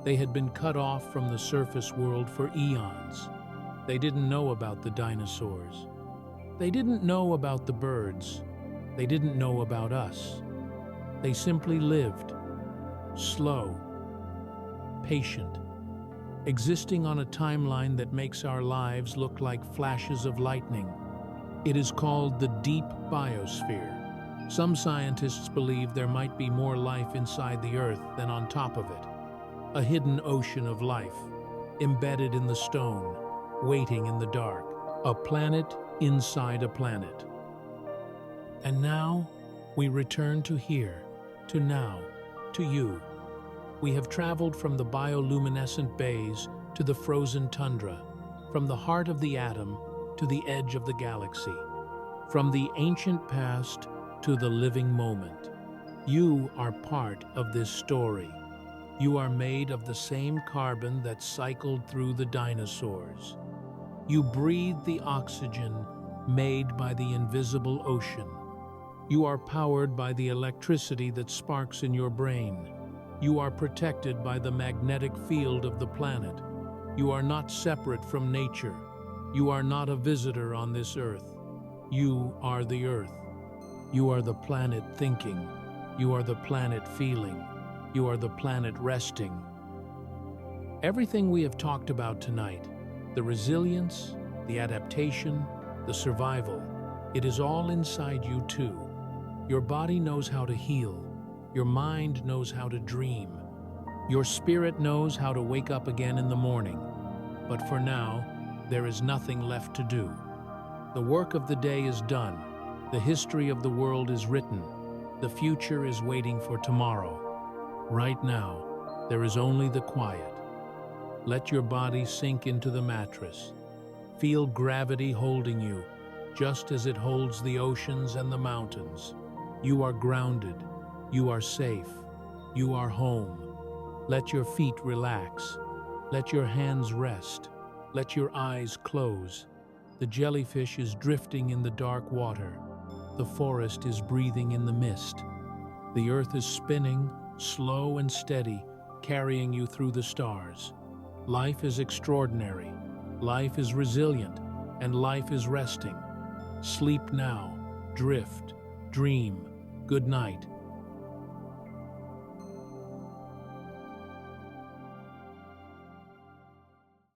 They had been cut off from the surface world for eons. They didn't know about the dinosaurs. They didn't know about the birds. They didn't know about us. They simply lived, slow, patient, existing on a timeline that makes our lives look like flashes of lightning. It is called the deep biosphere. Some scientists believe there might be more life inside the Earth than on top of it. A hidden ocean of life, embedded in the stone, waiting in the dark. A planet inside a planet. And now, we return to here, to now, to you. We have traveled from the bioluminescent bays to the frozen tundra, from the heart of the atom to the edge of the galaxy, from the ancient past to the living moment. You are part of this story. You are made of the same carbon that cycled through the dinosaurs. You breathe the oxygen made by the invisible ocean. You are powered by the electricity that sparks in your brain. You are protected by the magnetic field of the planet. You are not separate from nature. You are not a visitor on this earth. You are the earth. You are the planet thinking. You are the planet feeling. You are the planet resting. Everything we have talked about tonight, the resilience, the adaptation, the survival, it is all inside you too. Your body knows how to heal. Your mind knows how to dream. Your spirit knows how to wake up again in the morning. But for now, there is nothing left to do. The work of the day is done. The history of the world is written. The future is waiting for tomorrow. Right now, there is only the quiet. Let your body sink into the mattress. Feel gravity holding you, just as it holds the oceans and the mountains. You are grounded. You are safe. You are home. Let your feet relax. Let your hands rest. Let your eyes close. The jellyfish is drifting in the dark water. The forest is breathing in the mist. The earth is spinning, slow and steady, carrying you through the stars. Life is extraordinary. Life is resilient. And life is resting. Sleep now. Drift. Dream. Good night.